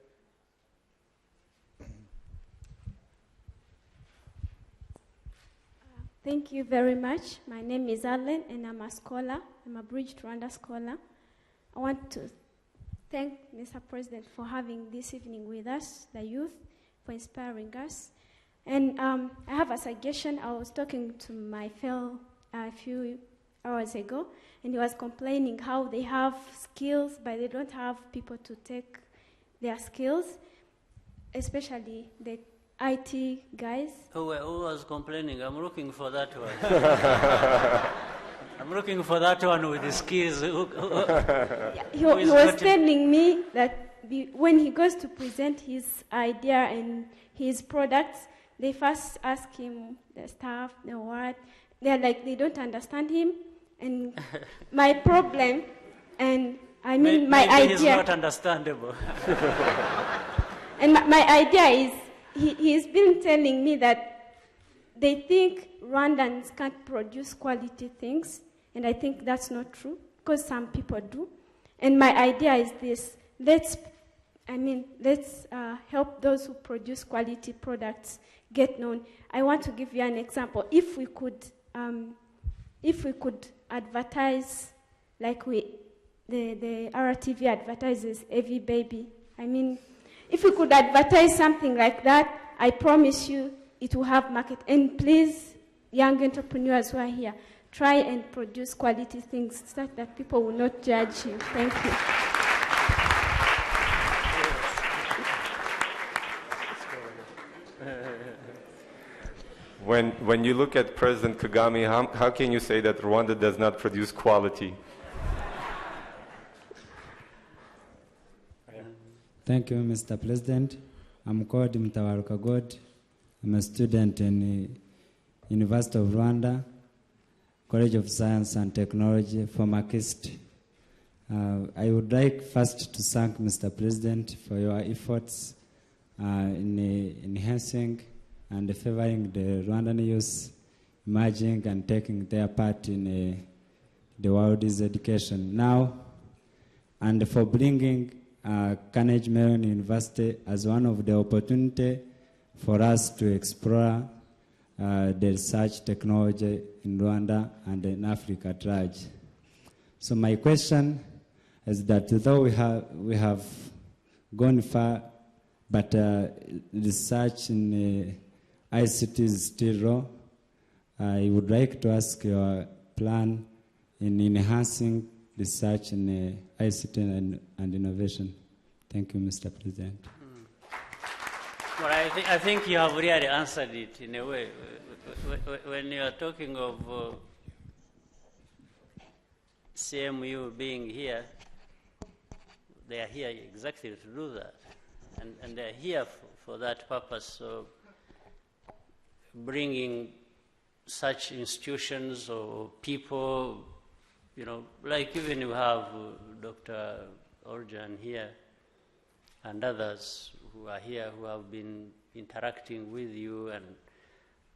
Thank you very much. My name is Arlen, and I'm a scholar. I'm a Bridge to Rwanda scholar. I want to thank Mr. President for having this evening with us, the youth, for inspiring us. And I have a suggestion. I was talking to my fellow a few hours ago, and he was complaining how they have skills, but they don't have people to take their skills, especially the IT guys. Who was complaining? I'm looking for that one. I'm looking for that one with the skills. He was telling me that when he goes to present his idea and his products, they first ask him the stuff, the what. They're like, they don't understand him. And my problem, and I mean my idea. It's not understandable. And my idea is, he's been telling me that they think Rwandans can't produce quality things, and I think that's not true, because some people do. And my idea is this: let's help those who produce quality products get known. I want to give you an example. If we could advertise like the RTV advertises every baby. I mean, if we could advertise something like that, I promise you it will have market. And please, young entrepreneurs who are here, try and produce quality things so that people will not judge you. Thank you. When you look at President Kagame, how can you say that Rwanda does not produce quality? Thank you, Mr. President. I'm called Mtawaruka God. I'm a student in the University of Rwanda, College of Science and Technology, former KIST. I would like first to thank Mr. President for your efforts in enhancing and favoring the Rwandan youth emerging and taking their part in the world's education now, and for bringing Carnegie Mellon University as one of the opportunity for us to explore the research technology in Rwanda and in Africa at large. So my question is that though we have gone far, but research in ICT is still raw, I would like to ask your plan in enhancing research in ICT and innovation. Thank you, Mr. President. Well, I think you have really answered it in a way. When you are talking of CMU being here, they are here exactly to do that. And they are here for that purpose of bringing such institutions or people, you know, like even you have Dr. Orjuan here and others who are here who have been interacting with you,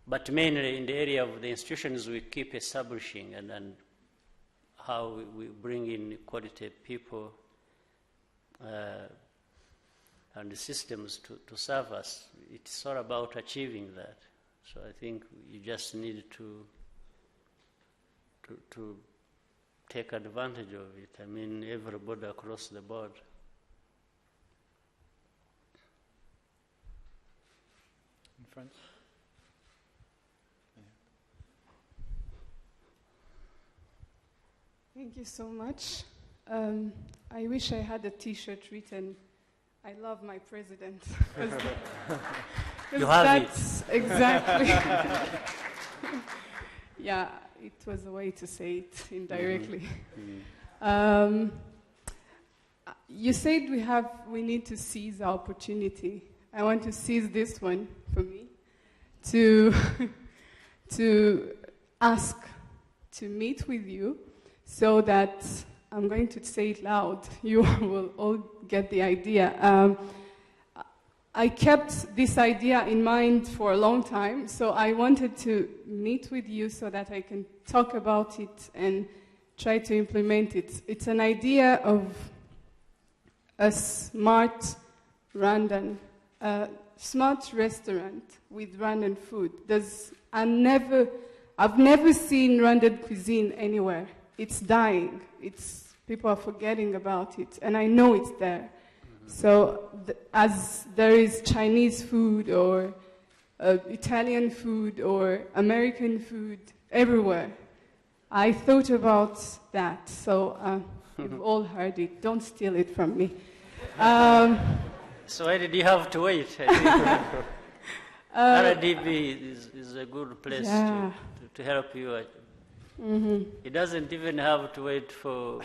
but mainly in the area of the institutions we keep establishing and how we bring in quality people and the systems to serve us. It's all about achieving that. So I think you just need to take advantage of it. I mean, everybody across the board. In front. Thank you so much. I wish I had a T-shirt written, "I love my president." You have it. Exactly. Yeah, it was a way to say it indirectly. Mm-hmm. You said we need to seize our opportunity. I want to seize this one for me to ask to meet with you, so that I'm going to say it loud. You will all get the idea. I kept this idea in mind for a long time, so I wanted to meet with you so that I can talk about it and try to implement it. It's an idea of a smart Rwandan, smart restaurant with Rwandan food. I've never seen Rwandan cuisine anywhere. It's dying. People are forgetting about it, and I know it's there. So as there is Chinese food or Italian food or American food everywhere, I thought about that. So you've all heard it. Don't steal it from me. So why did you have to wait? RDB is a good place to help you. Mm-hmm. It doesn't even have to wait for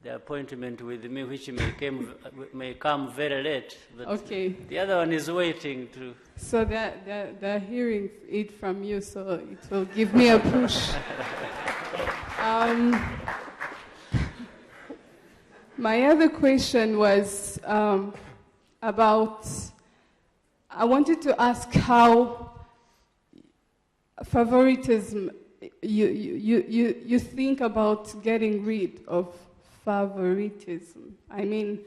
the appointment with me, which may come very late. But okay. The other one is waiting to. So they're hearing it from you, so it will give me a push. My other question was about. I wanted to ask how favoritism. You think about getting rid of favoritism. I mean,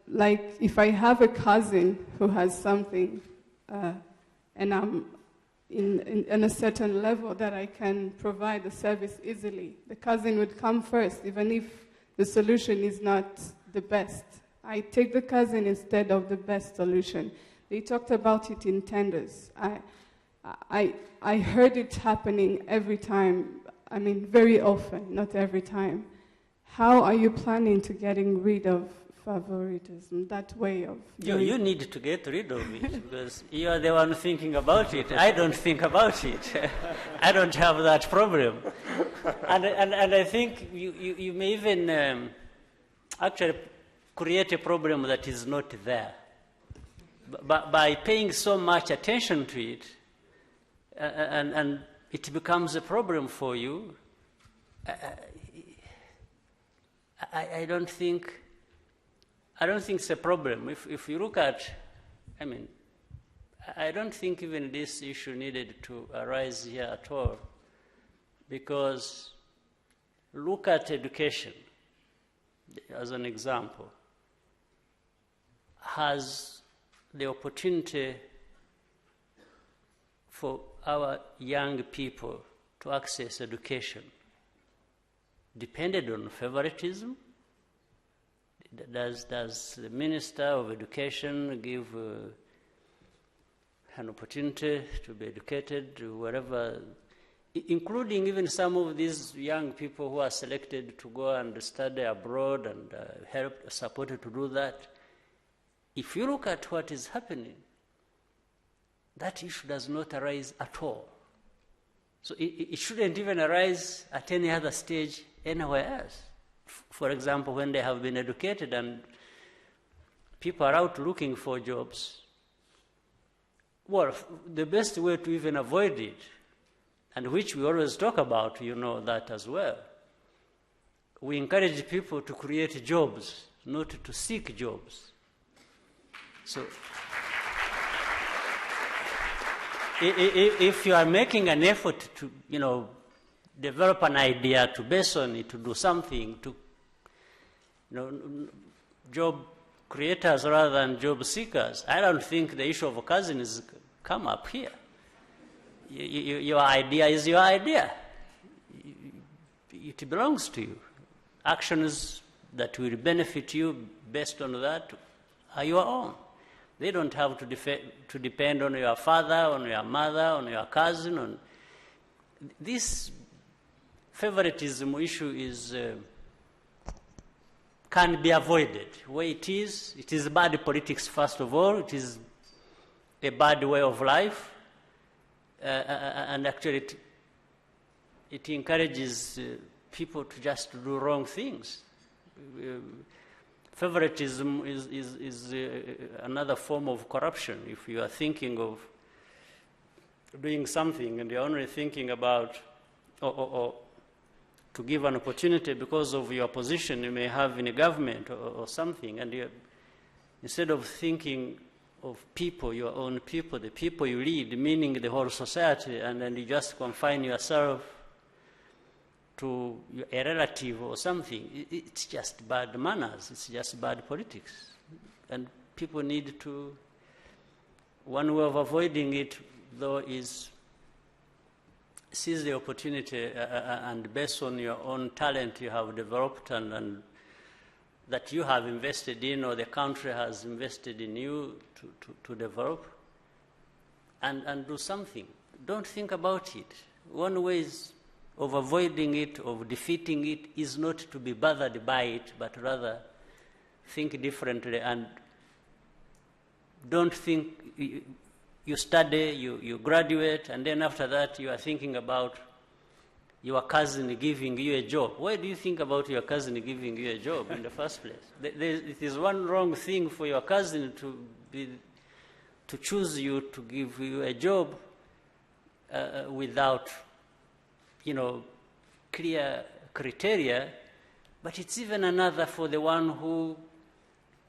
like if I have a cousin who has something and I'm in a certain level that I can provide the service easily, the cousin would come first, even if the solution is not the best. I take the cousin instead of the best solution. They talked about it in tenders. I heard it happening every time. I mean, very often, not every time. How are you planning to getting rid of favoritism, that way of... You need to get rid of it, because you are the one thinking about it. I don't think about it. I don't have that problem. And I think you may even actually create a problem that is not there. By paying so much attention to it, and it becomes a problem for you, I don't think it's a problem. If you look at, I mean, I don't think even this issue needed to arise here at all, because look at education as an example. Has the opportunity for our young people to access education depended on favoritism? Does the Minister of Education give an opportunity to be educated wherever, including even some of these young people who are selected to go and study abroad and supported to do that? If you look at what is happening, that issue does not arise at all. So it shouldn't even arise at any other stage anywhere else. For example, when they have been educated and people are out looking for jobs, well, the best way to even avoid it, and which we always talk about, you know that as well, we encourage people to create jobs, not to seek jobs. So if you are making an effort to, you know, develop an idea, to base on it, to do something, to, you know, job creators rather than job seekers, I don't think the issue of cousin is come up here. Your idea is your idea. It belongs to you. Actions that will benefit you based on that are your own. They don't have to depend on your father, on your mother, on your cousin. On this favoritism issue can be avoided. Where it is bad politics, first of all. It is a bad way of life. And actually it encourages people to just do wrong things. Favoritism is another form of corruption. If you are thinking of doing something and you're only thinking about or to give an opportunity because of your position you may have in a government or something, and instead of thinking of people, your own people, the people you lead, meaning the whole society, and then you just confine yourself to a relative or something, it's just bad manners, it's just bad politics. And people need to, one way of avoiding it, though, is seize the opportunity and based on your own talent you have developed and that you have invested in or the country has invested in you to develop, and do something. Don't think about it. One way of avoiding it, of defeating it, is not to be bothered by it, but rather think differently and don't think you study, you graduate, and then after that you are thinking about your cousin giving you a job. Why do you think about your cousin giving you a job in the first place? It is one wrong thing for your cousin to choose you, to give you a job without, clear criteria, but it's even another for the one who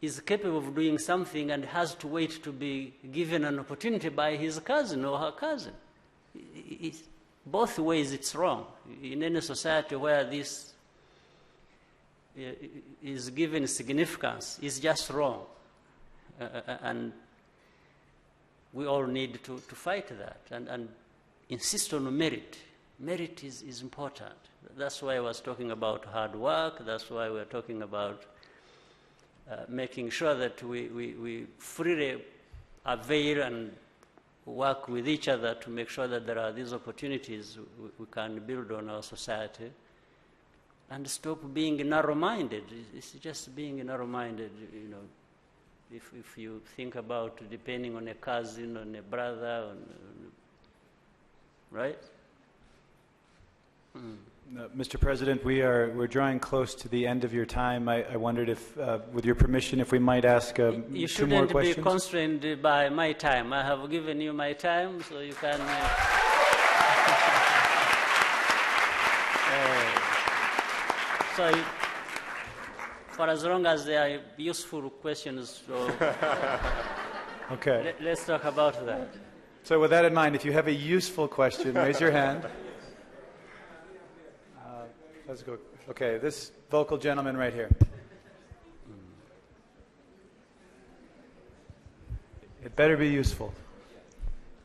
is capable of doing something and has to wait to be given an opportunity by his cousin or her cousin. Both ways it's wrong. In any society where this is given significance, it's just wrong. And we all need to fight that and insist on merit. Merit is important. That's why I was talking about hard work. That's why we're talking about making sure that we freely avail and work with each other to make sure that there are these opportunities we can build on our society and stop being narrow-minded. It's just being narrow-minded, If you think about depending on a cousin, on a brother, right? Mr. President, we're drawing close to the end of your time. I wondered if, with your permission, if we might ask 2 more questions. You shouldn't be constrained by my time. I have given you my time, so you can... for as long as they are useful questions. So Okay. let's talk about that. So with that in mind, if you have a useful question, raise your hand. Let's go. Okay, this vocal gentleman right here. It better be useful.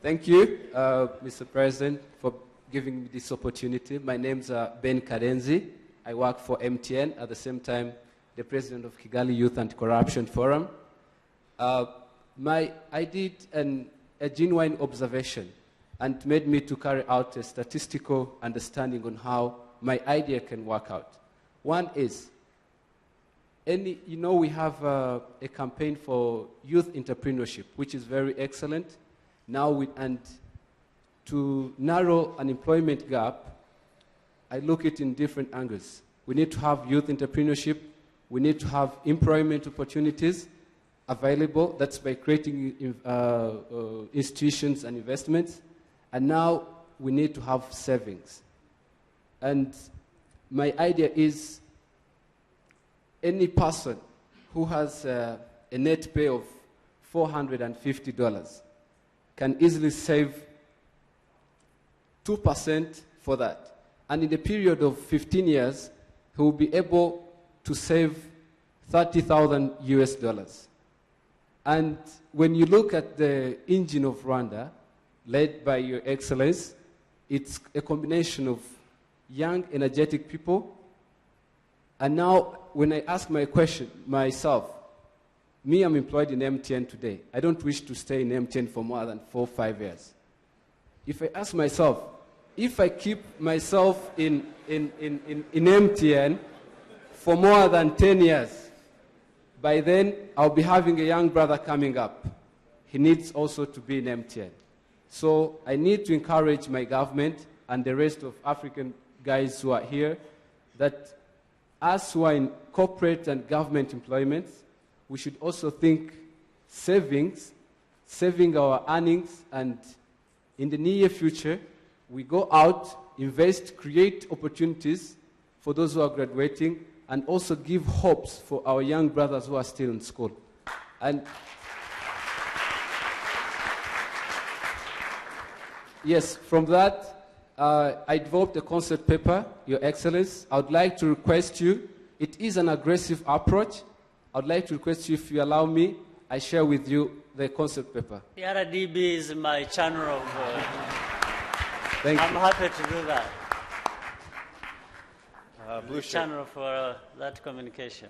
Thank you, Mr. President, for giving me this opportunity. My name's Ben Karenzi. I work for MTN, at the same time, the president of Kigali Youth Anti-Corruption Forum. I did a genuine observation, and it made me to carry out a statistical understanding on how my idea can work out. One is, we have a campaign for youth entrepreneurship, which is very excellent. Now, and to narrow an employment gap, I look at it in different angles. We need to have youth entrepreneurship. We need to have employment opportunities available. That's by creating institutions and investments. And now we need to have savings. And my idea is any person who has a net pay of $450 can easily save 2% for that. And in the period of 15 years, he will be able to save $30,000 US. And when you look at the engine of Rwanda, led by Your Excellence, it's a combination of young, energetic people. And now, when I ask my question myself, I'm employed in MTN today. I don't wish to stay in MTN for more than 4 or 5 years. If I ask myself, if I keep myself in MTN for more than 10 years, by then I'll be having a young brother coming up. He needs also to be in MTN. So I need to encourage my government and the rest of African guys who are here that us who are in corporate and government employments, we should also think saving our earnings, and in the near future, we go out, invest, create opportunities for those who are graduating, and also give hopes for our young brothers who are still in school. And yes, from that, I developed a concept paper, Your Excellence. I would like to request you, it is an aggressive approach. I would like to request you, if you allow me, I share with you the concept paper. PRDB is my channel of... Thank I'm you. happy to do that. Blue channel for that communication.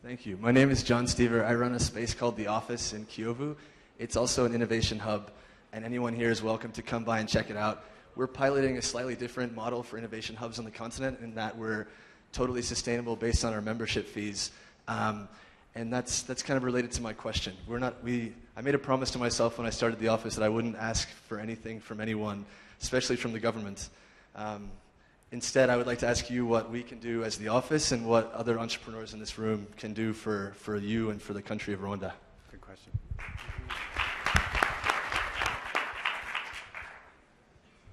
Thank you. My name is John Stever. I run a space called The Office in Kiyovu. It's also an innovation hub, and anyone here is welcome to come by and check it out. We're piloting a slightly different model for innovation hubs on the continent, in that we're totally sustainable based on our membership fees. And that's kind of related to my question. I made a promise to myself when I started The Office that I wouldn't ask for anything from anyone, especially from the government. Instead, I would like to ask you what we can do as The Office and what other entrepreneurs in this room can do for you and for the country of Rwanda. Good question.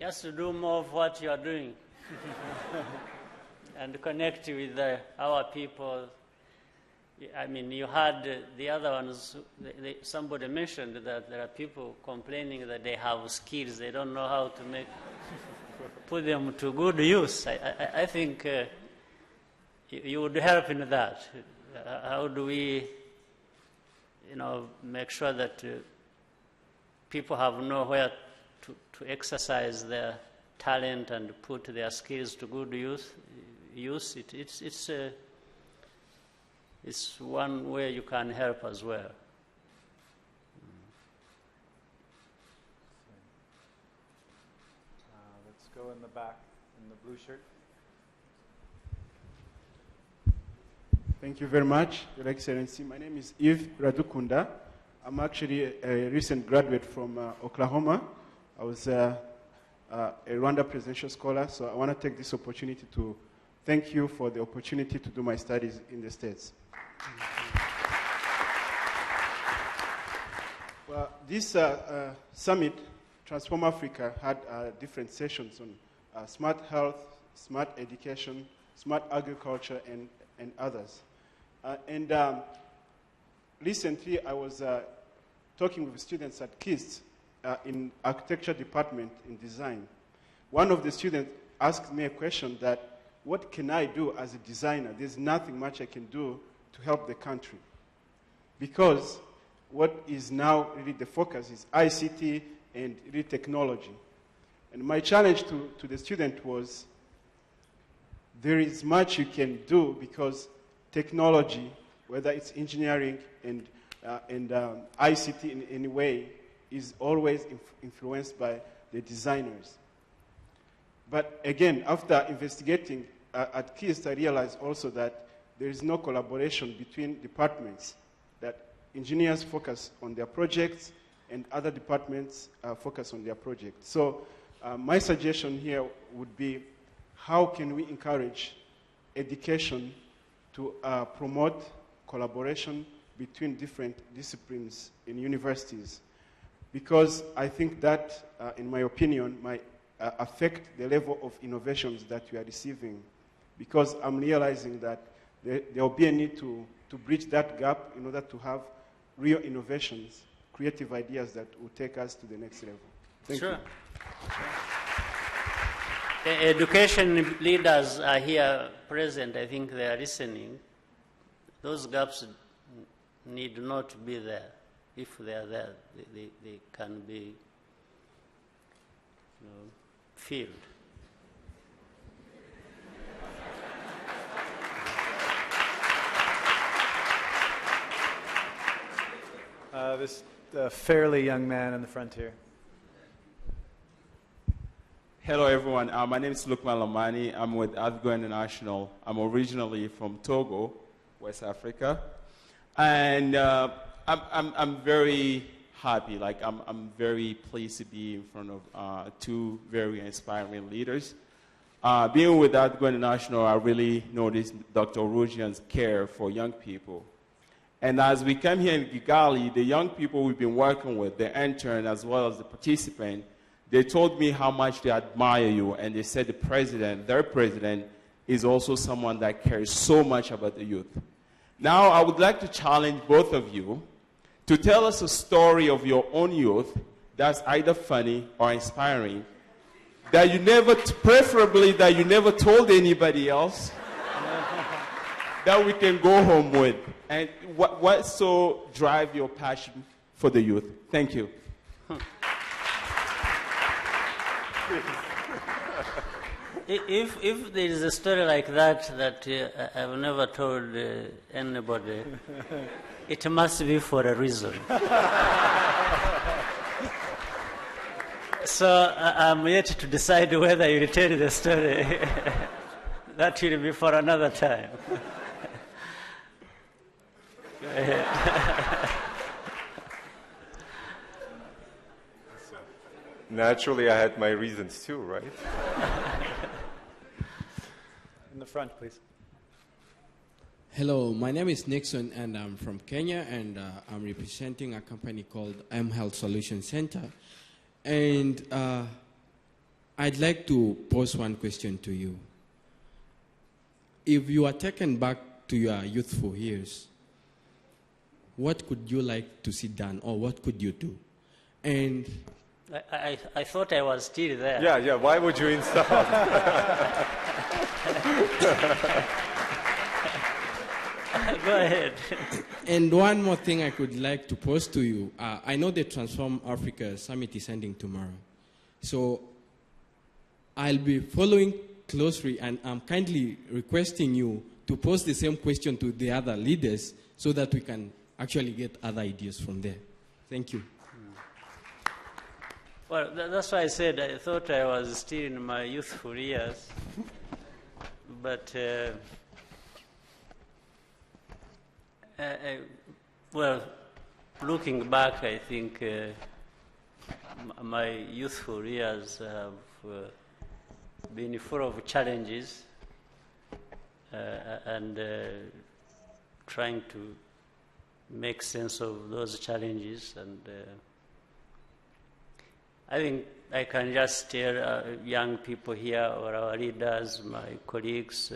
Just to do more of what you are doing and connect with our people. I mean, you had the other ones, somebody mentioned that there are people complaining that they have skills, they don't know how to put them to good use. I think you would help in that. How do we, make sure that people have nowhere to exercise their talent and put their skills to good use? It's one way you can help as well. Let's go in the back, in the blue shirt. Thank you very much, Your Excellency. My name is Yves Radukunda. I'm actually a recent graduate from Oklahoma. I was a Rwanda Presidential Scholar, so I want to take this opportunity to thank you for the opportunity to do my studies in the States. Well, this summit, Transform Africa, had different sessions on smart health, smart education, smart agriculture, and others. Recently, I was talking with students at KIST in architecture department in design. One of the students asked me a question that, what can I do as a designer? There's nothing much I can do to help the country. Because what is now really the focus is ICT and really technology. And my challenge to the student was, there is much you can do because technology, whether it's engineering and ICT in any way, is always influenced by the designers. But again, after investigating at KIST, I realized also that there is no collaboration between departments, that engineers focus on their projects and other departments focus on their projects. So my suggestion here would be, how can we encourage education to promote collaboration between different disciplines in universities? Because I think that, in my opinion, might affect the level of innovations that we are receiving. Because I'm realizing that there will be a need to bridge that gap in order to have real innovations, creative ideas that will take us to the next level. Thank you. The education leaders are here present. I think they are listening. Those gaps need not be there. If they are there, they can be filled. This fairly young man in the front here. Hello, everyone. My name is Lukman Lamani. I'm with Athgo International. I'm originally from Togo, West Africa. And I'm very happy. Like, I'm very pleased to be in front of two very inspiring leaders. Being with Athgo International, I really noticed Dr. Orjuan's care for young people. And as we come here in Kigali, the young people we've been working with, the intern as well as the participant, they told me how much they admire you, and they said their president, is also someone that cares so much about the youth. Now, I would like to challenge both of you to tell us a story of your own youth that's either funny or inspiring, that you never, preferably that you never told anybody else, that we can go home with. And what so drive your passion for the youth? Thank you. If there is a story like that I've never told anybody, it must be for a reason. So I'm yet to decide whether you tell the story. That will be for another time. Go ahead. Naturally, I had my reasons too, right? In the front, please. Hello, my name is Nixon, and I'm from Kenya, and I'm representing a company called Health Solution Center. And I'd like to pose one question to you. If you are taken back to your youthful years, what could you like to see done, or what could you do? And I thought I was still there. Yeah, why would you insult? Go ahead. And one more thing I could like to pose to you. I know the Transform Africa Summit is ending tomorrow. So I'll be following closely, and I'm kindly requesting you to pose the same question to the other leaders so that we can actually get other ideas from there. Thank you. Well, that's why I said I thought I was still in my youthful years. But, well, looking back, I think my youthful years have been full of challenges and trying to make sense of those challenges. And I think I can just tell young people here or our leaders, my colleagues,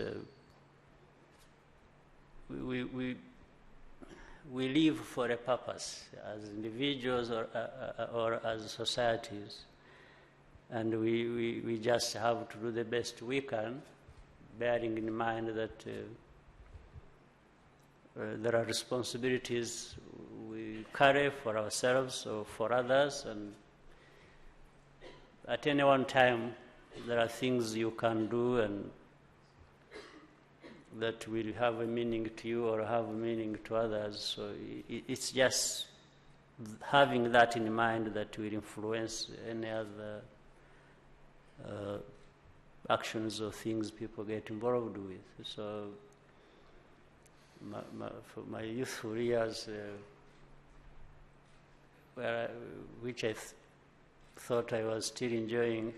we live for a purpose as individuals or as societies, and we just have to do the best we can, bearing in mind that there are responsibilities we carry for ourselves or for others, and at any one time there are things you can do and that will have a meaning to you or have a meaning to others. So it's just having that in mind that will influence any other actions or things people get involved with. So for my youthful years, which I thought I was still enjoying,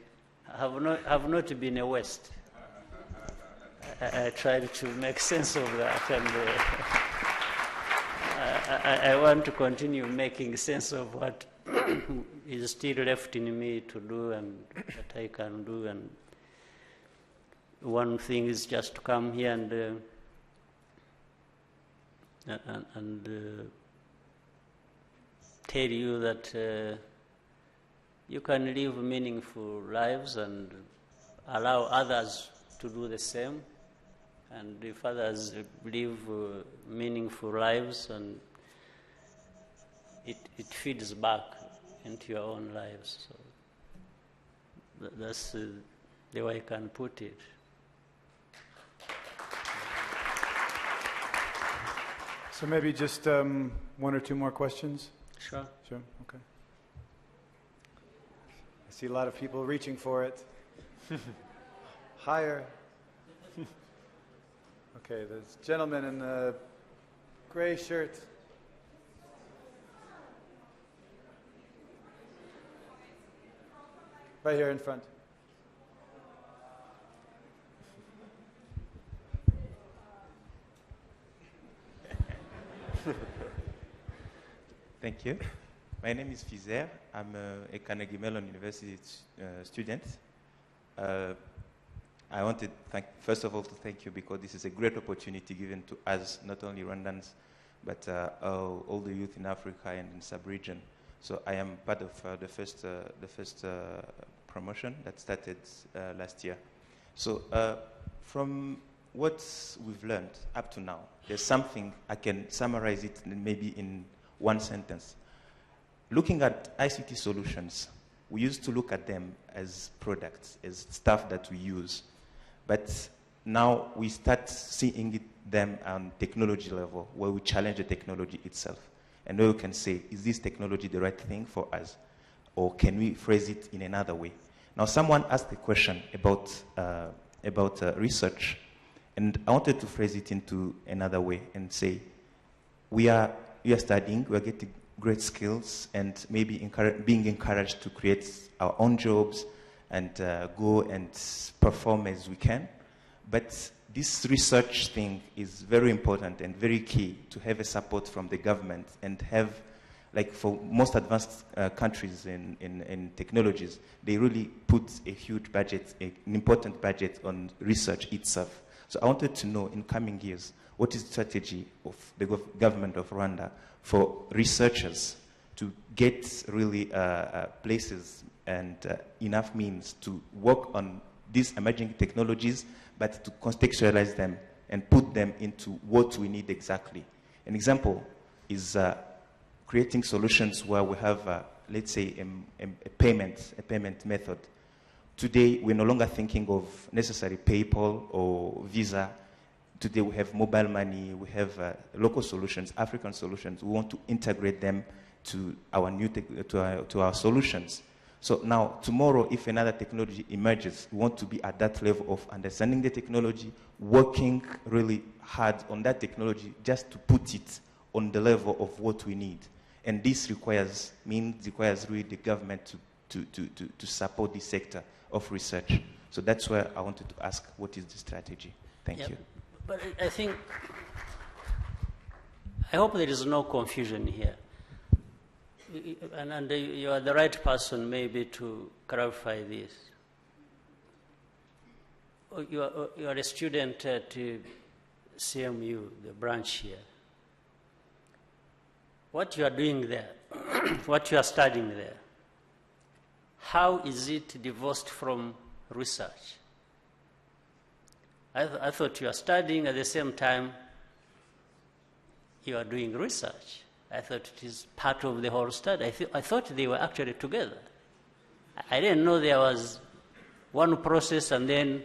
have not been a waste. I tried to make sense of that, and I want to continue making sense of what is still left in me to do and what I can do. And one thing is just to come here and tell you that you can live meaningful lives and allow others to do the same. And if others live meaningful lives, and it feeds back into your own lives. So that's the way I can put it. So maybe just one or two more questions? Sure. Sure, okay. I see a lot of people reaching for it. Higher. Okay, there's a gentleman in the gray shirt. Right here in front. Thank you. My name is Fizer. I'm a Carnegie Mellon University student. I wanted, first of all, to thank you because this is a great opportunity given to us, not only Rwandans, but all the youth in Africa and in sub-region. So I am part of the first promotion that started last year. So from what we've learned up to now, there's something I can summarize it maybe in one sentence. Looking at ICT solutions, we used to look at them as products, as stuff that we use. But now we start seeing them on technology level, where we challenge the technology itself. And where we can say, is this technology the right thing for us? Or can we phrase it in another way? Now, someone asked a question about research. And I wanted to phrase it into another way and say, we are studying, we are getting great skills, and maybe being encouraged to create our own jobs and go and perform as we can. But this research thing is very important and very key to have a support from the government and have, like for most advanced countries in technologies, they really put a huge budget, an important budget on research itself. So I wanted to know in coming years, what is the strategy of the government of Rwanda for researchers to get really places and enough means to work on these emerging technologies, but to contextualize them and put them into what we need exactly. An example is creating solutions where we have, let's say, a payment method. Today, we're no longer thinking of necessary PayPal or Visa. Today, we have mobile money, we have local solutions, African solutions. We want to integrate them to our to our solutions. So now, tomorrow, if another technology emerges, we want to be at that level of understanding the technology, working really hard on that technology just to put it on the level of what we need. And this requires really the government to support this sector of research. So that's where I wanted to ask, what is the strategy? Thank you. But I hope there is no confusion here. And you are the right person maybe to clarify this. You are a student at CMU, the branch here. What you are doing there, what you are studying there, how is it divorced from research? I thought you are studying at the same time you are doing research. I thought it is part of the whole study. I thought they were actually together. I didn't know there was one process and then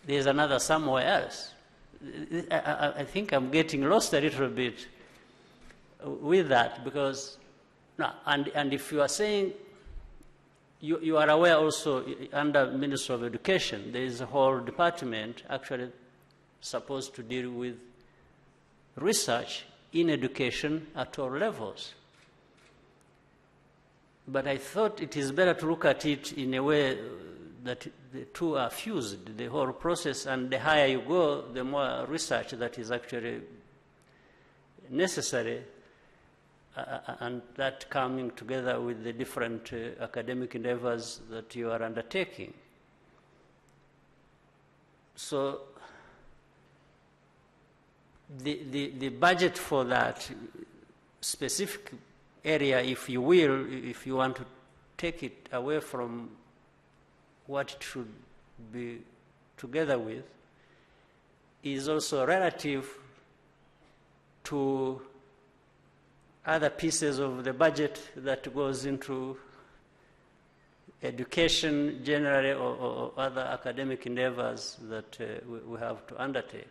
there's another somewhere else. I think I'm getting lost a little bit with that because, no, and if you are saying, you are aware also under Ministry of Education, there is a whole department actually supposed to deal with research in education at all levels. But I thought it is better to look at it in a way that the two are fused, the whole process, and the higher you go, the more research that is actually necessary, and that coming together with the different academic endeavors that you are undertaking. So the budget for that specific area, if you will, if you want to take it away from what it should be together with, is also relative to other pieces of the budget that goes into education generally or other academic endeavors that we have to undertake.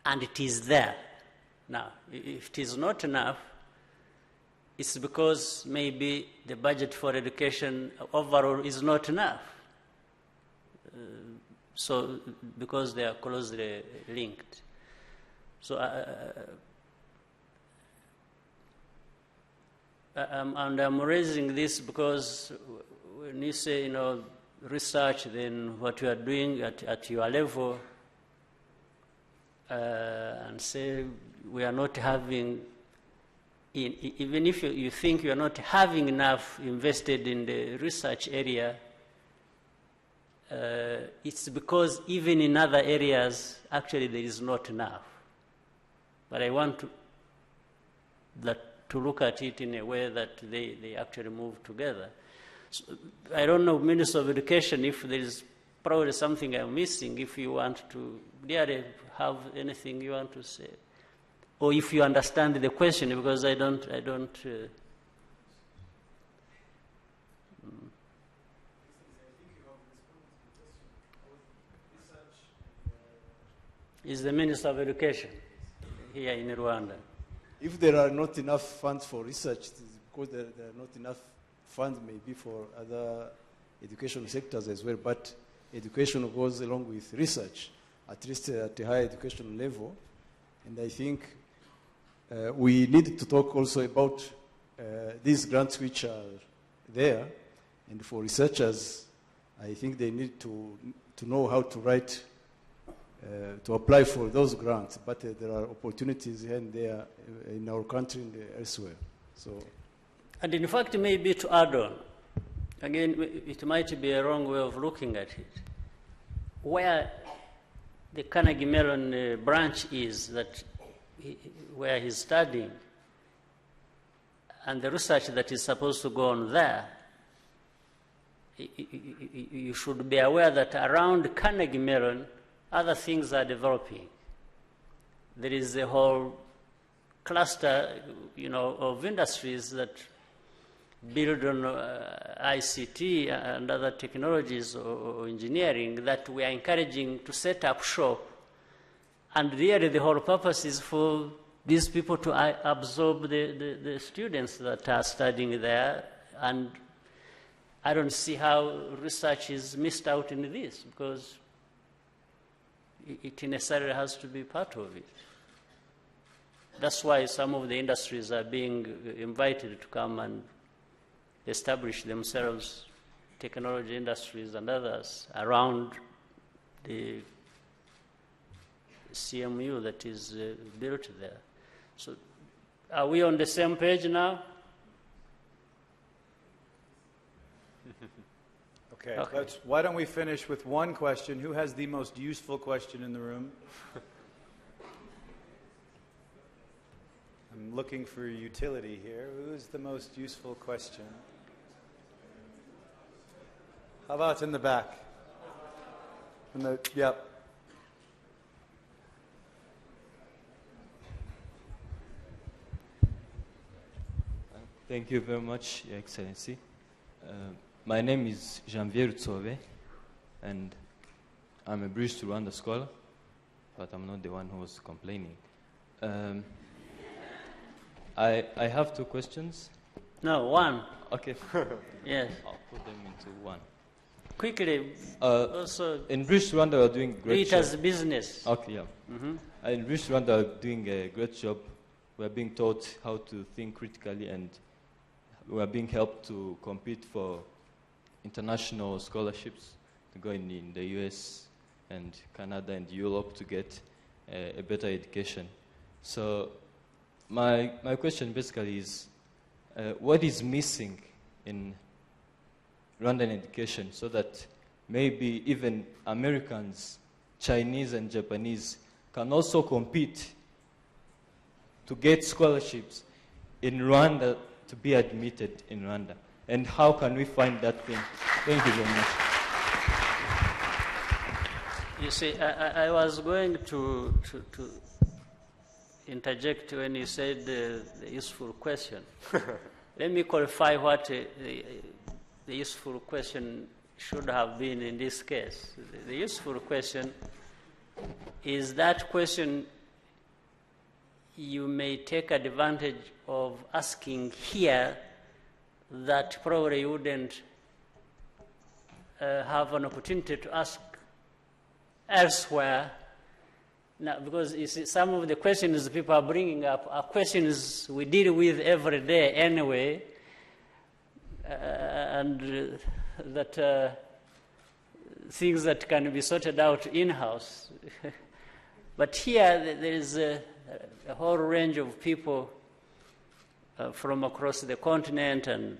And it is there. Now, if it is not enough, it's because maybe the budget for education overall is not enough. So, because they are closely linked. So, and I'm raising this because when you say, research, then what you are doing at your level, and say we are not having, even if you think you are not having enough invested in the research area, it's because even in other areas, actually there is not enough. But I want to look at it in a way that they actually move together. So, I don't know, Minister of Education, if there is probably something I'm missing, if you want to really have anything you want to say. Or if you understand the question, because I don't. Is the Minister of Education here in Rwanda? If there are not enough funds for research, it is because there are not enough funds maybe for other education sectors as well. But education goes along with research, at least at a higher education level. And I think we need to talk also about these grants which are there. And for researchers, I think they need to know how to write, to apply for those grants. But there are opportunities here and there in our country and elsewhere. So, and in fact, maybe to add on, again, it might be a wrong way of looking at it. Where the Carnegie Mellon branch is, where he's studying, and the research that is supposed to go on there, you should be aware that around Carnegie Mellon, other things are developing. There is a whole cluster, of industries that build on ICT and other technologies or engineering that we are encouraging to set up shop. And really the whole purpose is for these people to absorb the students that are studying there. And I don't see how research is missed out in this, because it necessarily has to be part of it. That's why some of the industries are being invited to come and establish themselves, technology industries and others, around the CMU that is built there. So Are we on the same page now? Okay. Why don't we finish with one question? Who has the most useful question in the room? I'm looking for utility here. Who's the most useful question? How about in the back? Yep. Thank you very much, Your Excellency. My name is Janvier Tsove, and I'm a British to Rwanda scholar, but I'm not the one who was complaining. I have two questions. No, one. Okay. Yes. I'll put them into one. Quickly, also in British Rwanda, we're doing great job. It as business. Okay, yeah. Mm-hmm. In British Rwanda, we're doing a great job. We're being taught how to think critically, and we're being helped to compete for international scholarships to go in the US and Canada and Europe to get a better education. So my question basically is, what is missing in Rwandan education so that maybe even Americans, Chinese and Japanese can also compete to get scholarships in Rwanda to be admitted in Rwanda? And how can we find that thing? Thank you very much. You see, I was going to interject when you said the useful question. Let me qualify what the useful question should have been in this case. The useful question is that question you may take advantage of asking here that probably you wouldn't have an opportunity to ask elsewhere. Now, because you see, some of the questions people are bringing up are questions we deal with every day anyway, and that things that can be sorted out in-house. But here there is a whole range of people from across the continent and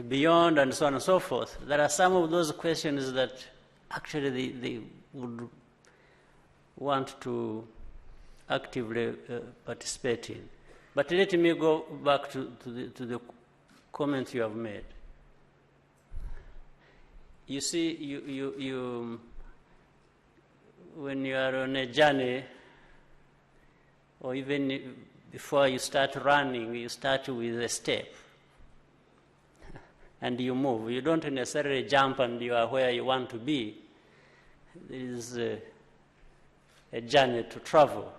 beyond, and so on and so forth. There are some of those questions that actually they would want to actively participate in. But let me go back to the comment you have made. You see, you when you are on a journey, or even before you start running, you start with a step. And you move. You don't necessarily jump and you are where you want to be. There is a journey to travel.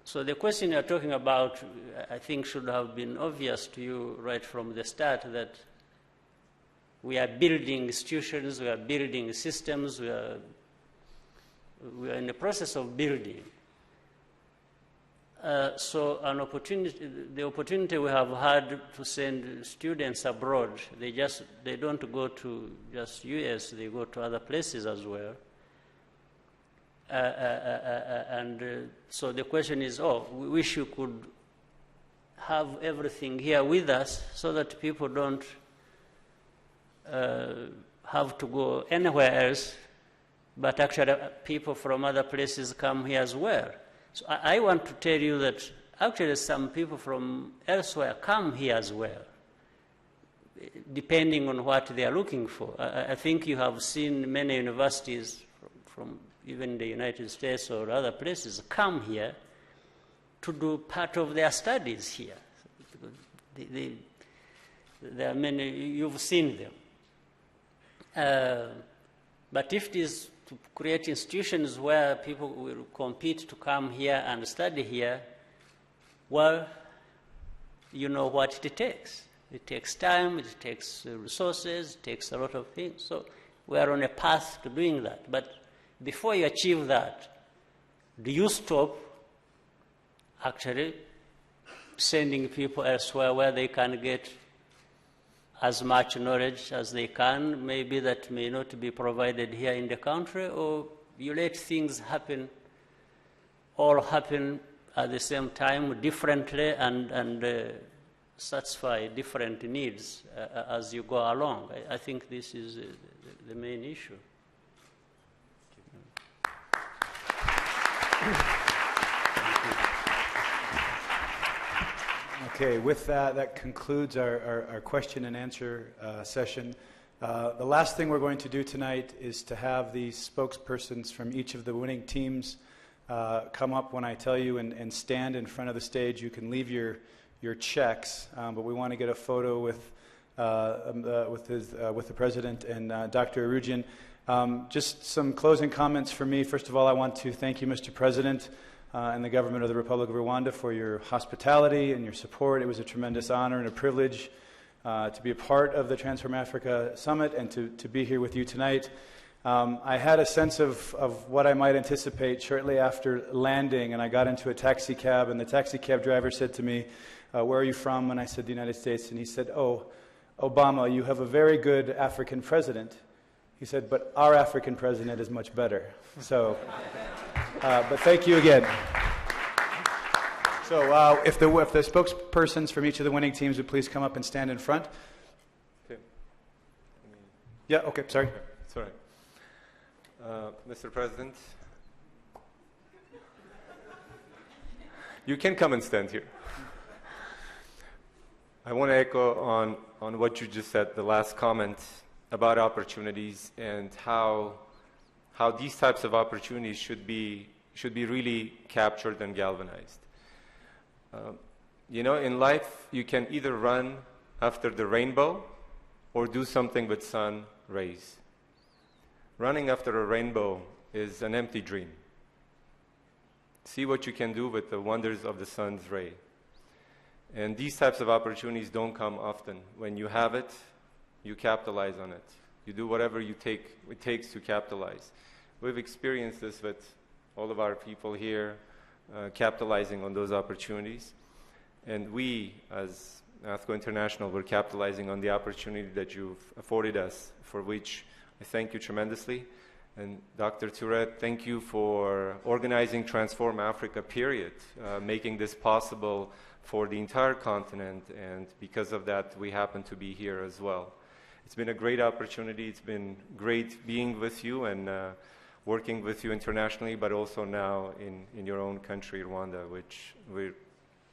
So the question you're talking about, I think, should have been obvious to you right from the start, that we are building institutions, we are building systems, we are in the process of building. So the opportunity we have had to send students abroad, they don't go to just US, they go to other places as well. So the question is, we wish you could have everything here with us so that people don't have to go anywhere else, but actually people from other places come here as well. So I want to tell you that actually some people from elsewhere come here as well, depending on what they are looking for. I think you have seen many universities from even the United States or other places come here to do part of their studies here. There are many, you've seen them. But if it is to create institutions where people will compete to come here and study here, well, you know what it takes. It takes time, it takes resources, it takes a lot of things. So we are on a path to doing that. But before you achieve that, do you stop actually sending people elsewhere where they can get as much knowledge as they can, maybe that may not be provided here in the country, or you let things happen at the same time differently and satisfy different needs as you go along. I think this is the main issue. Okay, with that, that concludes our question and answer session. The last thing we're going to do tonight is to have the spokespersons from each of the winning teams come up when I tell you and stand in front of the stage. You can leave your checks, but we want to get a photo with the president and Dr. Orjuan. Just some closing comments for me. First of all, I want to thank you, Mr. President, and the government of the Republic of Rwanda for your hospitality and your support. It was a tremendous honor and a privilege to be a part of the Transform Africa Summit and to be here with you tonight. I had a sense of what I might anticipate shortly after landing, and I got into a taxi cab, and the taxi cab driver said to me, where are you from? And I said, the United States. And he said, oh, Obama, you have a very good African president. He said, but our African president is much better. So, but thank you again. So if the spokespersons from each of the winning teams would please come up and stand in front. Okay. Yeah, okay, sorry. Okay, it's all right. Mr. President, you can come and stand here. I want to echo on what you just said, the last comment about opportunities and how these types of opportunities should be really captured and galvanized. In life, you can either run after the rainbow or do something with sun rays. Running after a rainbow is an empty dream. See what you can do with the wonders of the sun's ray. And these types of opportunities don't come often. When you have it, you capitalize on it. You do whatever it takes to capitalize. We've experienced this with all of our people here, capitalizing on those opportunities. And we, as Athgo International, we're capitalizing on the opportunity that you've afforded us, for which I thank you tremendously. And Dr. Toure, thank you for organizing Transform Africa, period, making this possible for the entire continent, and because of that, we happen to be here as well. It's been a great opportunity. It's been great being with you and working with you internationally, but also now in your own country, Rwanda, which we're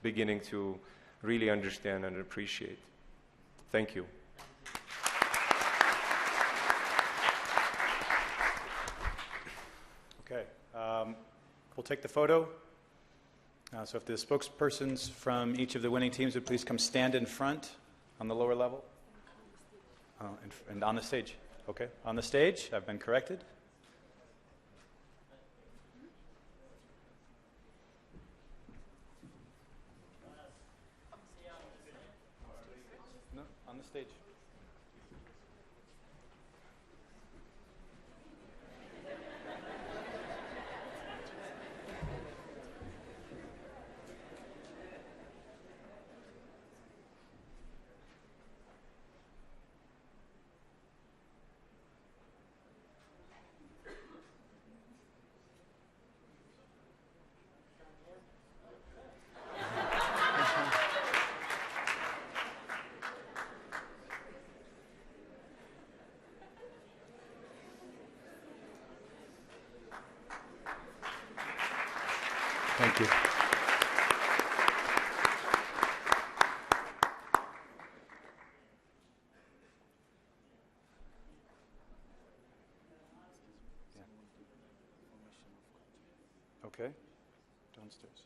beginning to really understand and appreciate. Thank you. Okay, we'll take the photo. So if the spokespersons from each of the winning teams would please come stand in front on the lower level. And on the stage. Okay, on the stage, I've been corrected. No, on the stage. Thank you. Okay, downstairs.